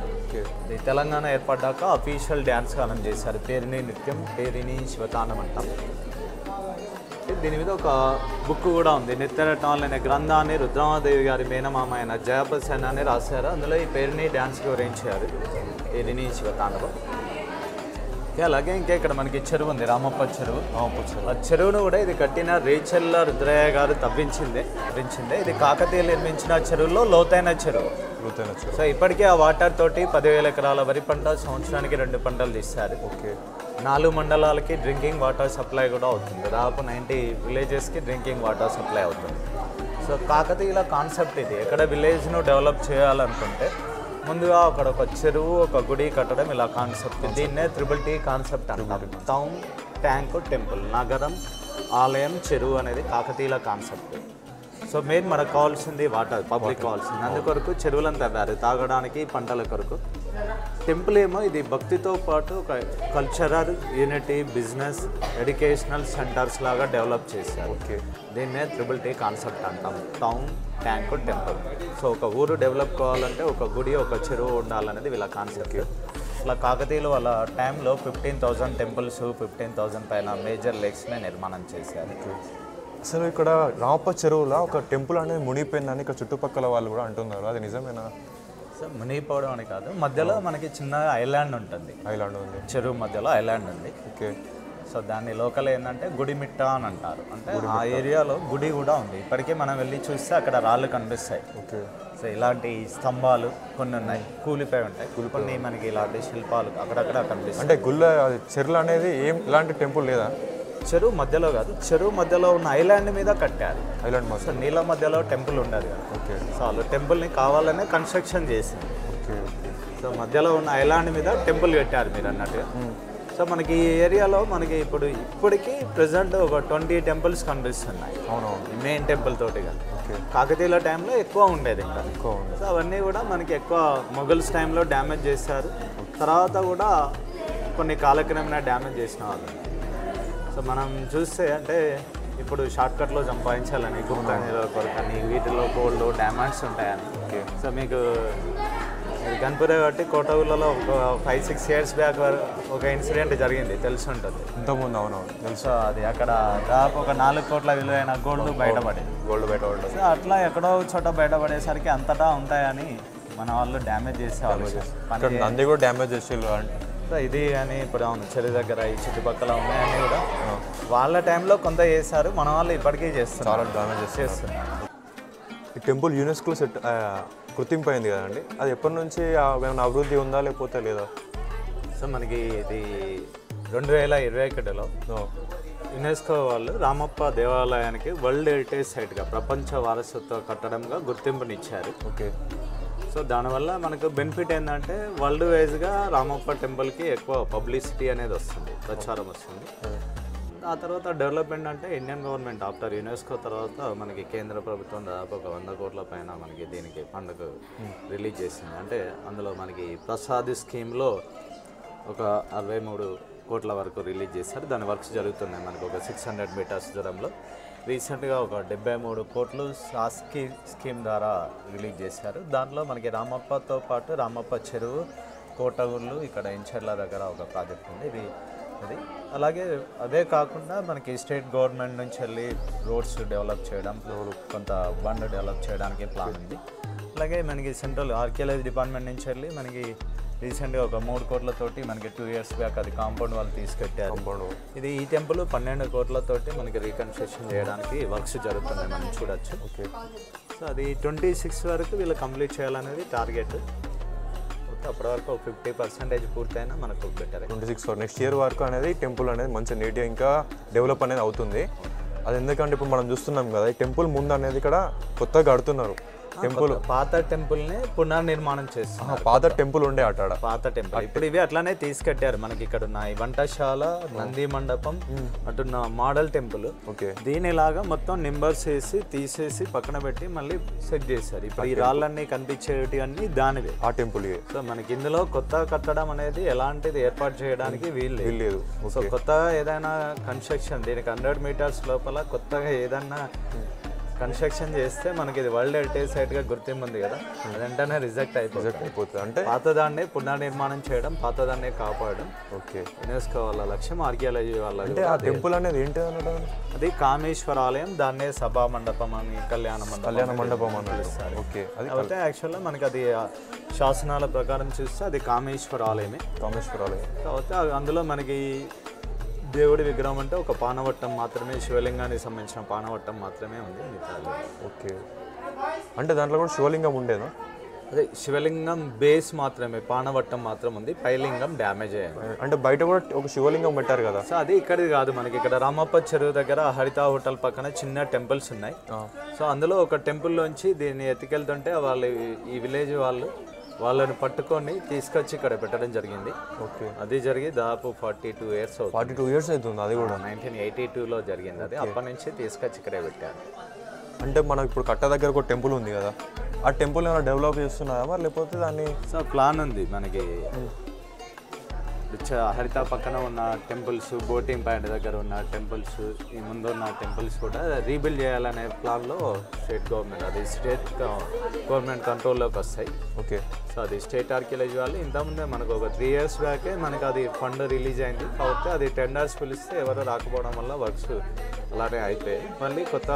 ఇది తెలంగాణ ఏర్పడ్డాక అఫీషియల్ డ్యాన్స్ గానం చేశారు. పేరుని నిత్యం, పేరుని శివతానం అంటాం. దీని మీద ఒక బుక్ కూడా ఉంది. నిత్యరత్నాలు అనే గ్రంథాన్ని రుద్రమాదేవి గారి మేనమామ అయిన జయప్రసన్న అని రాశారు. అందులో ఈ పేరుని డ్యాన్స్కి వివరించారు, పేరుని శివతాండవం. అలాగే ఇంకా ఇక్కడ మనకి చెరువు ఉంది, రామప్ప చెరువు. ఆ చెరువును కూడా ఇది కట్టిన రేచల్ల రుద్రయ్య గారు తవ్వించిందే. ఇది కాకతీయులు నిర్మించిన చెరువులో లోతైన చెరువు. సో ఇప్పటికీ ఆ వాటర్ తోటి 10,000 ఎకరాల వరి పంట, సంవత్సరానికి 2 పంటలు తీస్తారు. 4 మండలాలకి డ్రింకింగ్ వాటర్ సప్లై కూడా అవుతుంది. దాదాపు 90 విలేజెస్కి డ్రింకింగ్ వాటర్ సప్లై అవుతుంది. సో కాకతీయుల కాన్సెప్ట్ ఇది. ఎక్కడ విలేజ్ను డెవలప్ చేయాలనుకుంటే ముందుగా అక్కడ ఒక చెరువు, ఒక గుడి కట్టడం, ఇలా కాన్సెప్ట్. దీన్నే TTT కాన్సెప్ట్ అంటారు. టౌన్, ట్యాంక్, టెంపుల్, నగరం, ఆలయం, చెరువు అనేది కాకతీయుల కాన్సెప్ట్. సో మెయిన్ మనకు కావాల్సింది వాటర్, పబ్లిక్ కావాల్సింది. అందుకొరకు చెరువులను తవ్వారు, తాగడానికి, పంటల కొరకు. టెంపుల్ ఏమో ఇది భక్తితో పాటు ఒక cultural unity business educational centres లాగా డెవలప్ చేశారు. ఓకే. దీన్నే T కాన్సెప్ట్ అంటాం, టౌన్ ట్యాంక్ టెంపుల్. సో ఒక ఊరు డెవలప్ కావాలంటే ఒక గుడి ఒక చెరువు ఉండాలనేది వీళ్ళ కాన్సెప్ట్. ఇట్లా కాకతీయులు వాళ్ళ టైంలో 15,000 టెంపుల్స్ 15,000 పైన మేజర్ లేక్స్ని నిర్మాణం చేశారు. అసలు ఇక్కడ రామప్ప చెరువులో ఒక టెంపుల్ అనేది మునిగిపోయిందని ఇక్కడ చుట్టుపక్కల వాళ్ళు కూడా అంటున్నారు, అది నిజమేనా? సో మునిగిపోవడం అని కాదు, మధ్యలో మనకి చిన్న ఐలాండ్ ఉంటుంది. ఐలాండ్ ఉంది, చెరువు మధ్యలో ఐలాండ్ ఉంది. ఓకే. సో దాన్ని లోకల్ ఏంటంటే గుడిమిట్ట అని అంటారు. అంటే ఆ ఏరియాలో గుడి కూడా ఉంది. ఇప్పటికీ మనం వెళ్ళి చూస్తే అక్కడ రాళ్ళు కనిపిస్తాయి. ఓకే. సో ఇలాంటి స్తంభాలు కొన్ని ఉన్నాయి, కూలిపోయి ఉంటాయి. కొన్ని మనకి ఇలాంటి శిల్పాలు అక్కడక్కడ కనిపిస్తాయి. అంటే చెరువులు అనేది ఇలాంటి టెంపుల్ లేదా? చెరువు మధ్యలో కాదు, చెరువు మధ్యలో ఉన్న ఐలాండ్ మీద కట్టారు. ఐలాండ్ మధ్య. సో నీళ్ళ మధ్యలో టెంపుల్ ఉండదు కదా. ఓకే. సో వాళ్ళు టెంపుల్ని కావాలనే కన్స్ట్రక్షన్ చేసింది. ఓకే. ఓకే. సో మధ్యలో ఉన్న ఐలాండ్ మీద టెంపుల్ కట్టారు మీరు అన్నట్టుగా. సో మనకి ఈ ఏరియాలో మనకి ఇప్పటికీ ప్రజెంట్ ఒక 20 టెంపుల్స్ కనిపిస్తున్నాయి. అవునవును. మెయిన్ టెంపుల్ తోటిగా. ఓకే. కాకతీయుల టైంలో ఎక్కువ ఉండేది ఇంకా. ఎక్కువ ఉంది. సో అవన్నీ కూడా మనకి ఎక్కువ మొఘల్స్ టైంలో డ్యామేజ్ చేశారు. తర్వాత కూడా కొన్ని కాలక్రమేణా డ్యామేజ్ చేసిన వాళ్ళు. సో మనం చూస్తే అంటే ఇప్పుడు షార్ట్కట్లో సంపాదించాలని గుప్తానీల కొరకని వీటిలో గోల్డ్ డైమండ్స్ ఉంటాయని. ఓకే. సో మీకు గన్పూరే కాబట్టి కోటగుళ్ళలో ఒక 5-6 years బ్యాక్ ఒక ఇన్సిడెంట్ జరిగింది, తెలిసి ఉంటుంది. ఇంతకుముందు. అవునవును తెలుసు. సో అది అక్కడ దాదాపు ఒక 4 కోట్ల విలువైన గోల్డ్ బయటపడింది. గోల్డ్ బయటపడ్డది. సో అట్లా ఎక్కడో చోట బయటపడేసరికి అంతటా ఉంటాయని మన వాళ్ళు డ్యామేజ్ చేసేవాళ్ళు. ఇక్కడ నంది కూడా డ్యామేజ్ చేసేవాళ్ళు అంటే. సో ఇది కానీ ఇప్పుడు అవును చెరువు దగ్గర ఈ చుట్టుపక్కల ఉన్నాయని కూడా వాళ్ళ టైంలో కొంత చేశారు, మన వాళ్ళు ఇప్పటికీ చేస్తారు, చాలా డ్యామేజ్ చేస్తున్నారు. ఈ టెంపుల్ యునెస్కోలో గుర్తింపు అయింది కదండి, అది ఎప్పటి నుంచి ఏమైనా అభివృద్ధి ఉందా లేకపోతే లేదా? సో మనకి ఇది 2021లో యునెస్కో వాళ్ళు రామప్ప దేవాలయానికి వరల్డ్ హెరిటేజ్ సైట్గా ప్రపంచ వారసత్వ కట్టడంగా గుర్తింపునిచ్చారు. ఓకే. సో దానివల్ల మనకు బెనిఫిట్ ఏంటంటే వరల్డ్ వైజ్గా రామప్ప టెంపుల్కి ఎక్కువ పబ్లిసిటీ అనేది వస్తుంది, ప్రచారం వస్తుంది. ఆ తర్వాత డెవలప్మెంట్ అంటే ఇండియన్ గవర్నమెంట్ ఆఫ్టర్ యునెస్కో తర్వాత మనకి కేంద్ర ప్రభుత్వం దాదాపు ఒక 100 కోట్ల పైన మనకి దీనికి ఫండ్ రిలీజ్ చేసింది. అంటే అందులో మనకి ప్రసాద్ స్కీమ్లో ఒక 63 కోట్ల వరకు రిలీజ్ చేశారు. దాని వర్క్స్ జరుగుతున్నాయి. మనకు ఒక 600 మీటర్స్ దూరంలో రీసెంట్గా ఒక 73 కోట్లు శాస్కీ స్కీమ్ ద్వారా రిలీజ్ చేశారు. దాంట్లో మనకి రామప్పతో పాటు రామప్ప చెరువు, కోటగుళ్ళు, ఇక్కడ ఇంచర్ల దగ్గర ఒక ప్రాజెక్ట్ ఉంది. ఇది అది అలాగే అదే కాకుండా మనకి స్టేట్ గవర్నమెంట్ నుంచి వెళ్ళి రోడ్స్ డెవలప్ చేయడం, కొంత బండ్ డెవలప్ చేయడానికి ప్లాన్ ఉంది. అలాగే మనకి సెంట్రల్ ఆర్కియాలజీ డిపార్ట్మెంట్ నుంచి వెళ్ళి మనకి రీసెంట్గా ఒక 3 కోట్లతోటి మనకి 2 years బ్యాక్ అది కాంపౌండ్ వాళ్ళు తీసుకెట్టారు. ఇది ఈ టెంపుల్ 12 కోట్లతోటి మనకి రీకన్స్ట్రక్షన్ చేయడానికి వర్క్స్ జరుగుతున్నాయి, మనం చూడొచ్చు. ఓకే. సో అది 26 వరకు వీళ్ళు కంప్లీట్ చేయాలనేది టార్గెట్. అప్పటి వరకు 50% పూర్తయినా మనకు బెటర్. 26 నెక్స్ట్ ఇయర్ వరకు అనేది టెంపుల్ అనేది మంచి నీట్గా ఇంకా డెవలప్ అనేది అవుతుంది. అది ఎందుకంటే ఇప్పుడు మనం చూస్తున్నాం కదా, ఈ టెంపుల్ ముందు అనేది ఇక్కడ కొత్తగా కడుతున్నారు. టెంపుల్ పాత టెంపుల్ని పునర్నిర్మాణం చేస్తున్నారు. పాత టెంపుల్ ఉండే అటాడ పాత టెంపుల్ ఇప్పుడు ఇవి అట్లానే తీసుకెట్టారు. మనకి ఇక్కడ ఉన్న ఈ వంటశాల, నంది మండపం, అటున్న మోడల్ టెంపుల్. ఓకే. దీనిలాగా మొత్తం నెంబర్స్ వేసి తీసేసి పక్కన పెట్టి మళ్ళీ సెట్ చేశారు. ఇప్పుడు ఈ రాళ్ళన్నీ కనిపించేటి అన్ని దానివే, ఆ టెంపుల్. సో మనకి ఇందులో కొత్త కట్టడం అనేది ఎలాంటిది ఏర్పాటు చేయడానికి వీలు లేదు. సో కొత్తగా ఏదైనా కన్స్ట్రక్షన్ దీనికి 100 మీటర్స్ లోపల కొత్తగా ఏదన్నా కన్స్ట్రక్షన్ చేస్తే మనకి ఇది వరల్డ్ హెరిటేజ్ సైట్గా గుర్తింపు ఉంది కదా, అదంటేనే రిజెక్ట్ అయిపోతుంది. అంటే పాతదాన్ని పునర్నిర్మాణం చేయడం, పాతదాన్ని కాపాడడం. ఓకే. యునెస్కో వాళ్ళ లక్ష్యం, ఆర్కియాలజీ వాళ్ళ. అంటే ఆ టెంపుల్ అనేది ఏంటి అన్నట్టు? అది కామేశ్వర ఆలయం, దాన్నే సభా మండపం అని, కళ్యాణ మండపం అని పిలుస్తారు. ఓకే. అయితే యాక్చువల్గా మనకి అది శాసనాల ప్రకారం చూస్తే అది కామేశ్వర ఆలయమే. కామేశ్వర ఆలయం. కాకపోతే అందులో మనకి దేవుడి విగ్రహం అంటే ఒక పానవట్టం మాత్రమే, శివలింగానికి సంబంధించిన పానవట్టం మాత్రమే ఉంది. ఓకే. అంటే దాంట్లో కూడా శివలింగం ఉండేదా? అదే శివలింగం బేస్ మాత్రమే, పానవట్టం మాత్రం ఉంది, పైలింగం డ్యామేజ్ అయ్యింది. అంటే బయట కూడా ఒక శివలింగం పెట్టారు కదా. సో అది ఇక్కడిది కాదు, మనకి ఇక్కడ రామప్ప చెరువు దగ్గర హరిత హోటల్ పక్కన చిన్న టెంపుల్స్ ఉన్నాయి. సో అందులో ఒక టెంపుల్లోంచి దీన్ని ఎత్తుకెళ్తుంటే వాళ్ళు ఈ విలేజ్ వాళ్ళని పట్టుకొని తీసుకొచ్చి ఇక్కడ పెట్టడం జరిగింది. ఓకే. అది జరిగి దాదాపు 42 years అవుతుంది. 42 years అవుతుంది. అది కూడా 1982లో జరిగింది. అది అప్పటి నుంచి తీసుకొచ్చి ఇక్కడే పెట్టారు. అంటే మనం ఇప్పుడు కట్ట దగ్గర ఒక టెంపుల్ ఉంది కదా, ఆ ఆ టెంపుల్ ఏమైనా డెవలప్ చేస్తున్నారా మరి లేకపోతే దాన్ని సో ప్లాన్ ఉంది మనకి హరిత పక్కన ఉన్న టెంపుల్స్, బోటింగ్ పాయింట్ దగ్గర ఉన్న టెంపుల్స్, ఈ ముందు ఉన్న టెంపుల్స్ కూడా రీబిల్డ్ చేయాలనే ప్లాన్లో స్టేట్ గవర్నమెంట్, అది స్టేట్ గవర్నమెంట్ కంట్రోల్లోకి వస్తాయి. ఓకే. సో అది స్టేట్ ఆర్కియాలజీ వాళ్ళు ఇంతకుముందే మనకు ఒక 3 years బ్యాకే మనకి అది ఫండ్ రిలీజ్ అయింది. కాబట్టి అది టెండర్స్ పిలిస్తే ఎవరు రాకపోవడం వల్ల వర్క్స్ అలానే అయిపోయాయి. మళ్ళీ కొత్త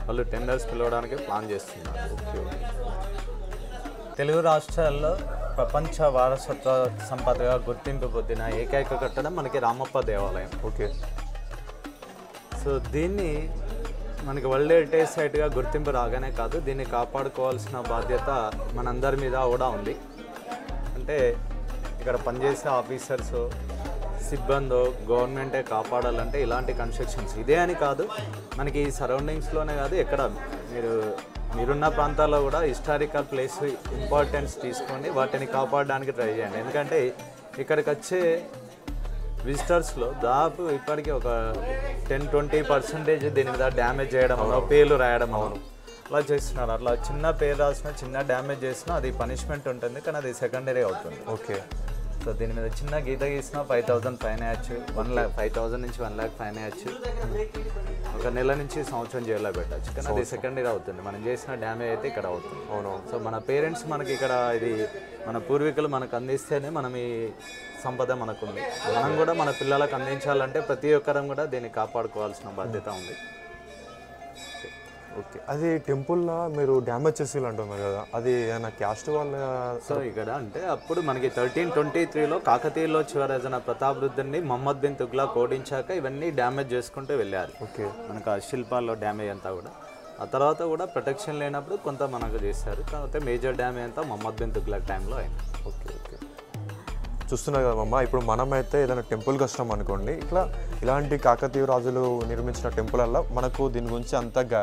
వాళ్ళు టెండర్స్ పిలవడానికి ప్లాన్ చేస్తున్నారు. ఓకే. తెలుగు రాష్ట్రాల్లో ప్రపంచ వారసత్వ సంపదగా గుర్తింపు పొందిన ఏకైక కట్టడం మనకి రామప్ప దేవాలయం. ఓకే. సో దీన్ని మనకి వరల్డ్ హెరిటేజ్ సైట్గా గుర్తింపు రాగానే కాదు, దీన్ని కాపాడుకోవాల్సిన బాధ్యత మనందరి మీద కూడా ఉంది. అంటే ఇక్కడ పనిచేసే ఆఫీసర్స్, సిబ్బందో, గవర్నమెంటే కాపాడాలంటే ఇలాంటి కన్స్ట్రక్షన్స్ ఇదే అని కాదు, మనకి ఈ సరౌండింగ్స్లోనే కాదు, ఎక్కడ మీరున్న ప్రాంతాల్లో కూడా హిస్టారికల్ ప్లేస్ ఇంపార్టెన్స్ తీసుకొని వాటిని కాపాడడానికి ట్రై చేయండి. ఎందుకంటే ఇక్కడికి వచ్చే విజిటర్స్లో దాదాపు ఇప్పటికీ ఒక 10-20% దీని మీద డ్యామేజ్ చేయడం, పేర్లు రాయడం అలా చేస్తున్నారు. అట్లా చిన్న పేరు రాసినా, చిన్న డ్యామేజ్ చేసినా అది పనిష్మెంట్ ఉంటుంది, కానీ అది సెకండరీ అవుతుంది. ఓకే. సో దీని మీద చిన్న గీత గీసినా 5,000 ఫైన్ వేయచ్చు, 5,000 నుంచి 1 lakh ఫైన్ వేయచ్చు, 1 నెల నుంచి సంవత్సరం జైల్లో పెట్టచ్చు. కానీ అది సెకండరీ అవుతుంది, మనం చేసిన డ్యామేజ్ అయితే ఇక్కడ అవుతుంది. అవును. సో మన పేరెంట్స్ మనకి ఇక్కడ ఇది మన పూర్వీకులు మనకు అందిస్తేనే మనం ఈ సంపద మనకుంది. మనం కూడా మన పిల్లలకు అందించాలంటే ప్రతి ఒక్కరం కూడా దీన్ని కాపాడుకోవాల్సిన బాధ్యత ఉంది. ఓకే. అది టెంపుల్లో మీరు డ్యామేజ్ చేసి అంటున్నారు కదా, అది ఏమైనా క్యాస్ట్ వాళ్ళ? సో ఇక్కడ అంటే అప్పుడు మనకి 1323లో కాకతీయులో చివరజన ప్రతాపరుద్రుడిని మహమ్మద్ బిన్ తుగ్లక్ ఓడించాక ఇవన్నీ డ్యామేజ్ చేసుకుంటూ వెళ్ళారు. ఓకే. మనకు ఆ శిల్పాల్లో డ్యామేజ్ అంతా కూడా ఆ తర్వాత కూడా ప్రొటెక్షన్ లేనప్పుడు కొంత మనకు చేశారు. కాకపోతే మేజర్ డ్యామేజ్ అంతా మహమ్మద్ బిన్ తుగ్లక్ టైంలో అయింది. ఓకే. ఓకే. చూస్తున్నారు కదమ్మా, ఇప్పుడు మనమైతే ఏదైనా టెంపుల్కి వస్తాం అనుకోండి, ఇలాంటి కాకతీయ రాజులు నిర్మించిన టెంపుల్లో మనకు దీని గురించి అంతగా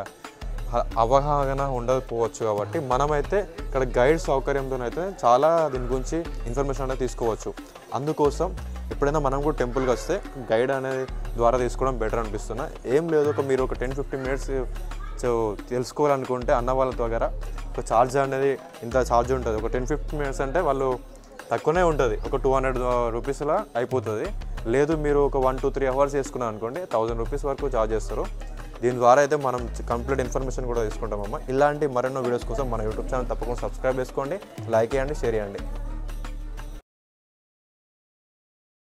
అవగాహన ఉండకపోవచ్చు. కాబట్టి మనమైతే ఇక్కడ గైడ్ సౌకర్యంతోనైతే చాలా దీని గురించి ఇన్ఫర్మేషన్ అనేది తీసుకోవచ్చు. అందుకోసం ఎప్పుడైనా మనం కూడా టెంపుల్కి వస్తే గైడ్ అనేది ద్వారా తీసుకోవడం బెటర్ అనిపిస్తున్నా. ఏం లేదు, మీరు ఒక 10-15 minutes తెలుసుకోవాలనుకుంటే అన్న వాళ్ళ దగ్గర ఒక ఛార్జ్ అనేది ఇంత ఛార్జ్ ఉంటుంది. ఒక 10-15 minutes అంటే వాళ్ళు తక్కువనే ఉంటుంది, ఒక 200 రూపీస్లా అయిపోతుంది. లేదు మీరు ఒక 1-2-3 hours చేసుకున్నాం అనుకోండి, 1000 రూపీస్ వరకు ఛార్జ్ చేస్తారు. దీని ద్వారా అయితే మనం కంప్లీట్ ఇన్ఫర్మేషన్ కూడా తీసుకుంటామమ్మా. ఇలాంటి మరెన్నో వీడియోస్ కోసం మన యూట్యూబ్ ఛానల్ తప్పకుండా సబ్స్క్రైబ్ చేసుకోండి, లైక్ చేయండి, షేర్ చేయండి.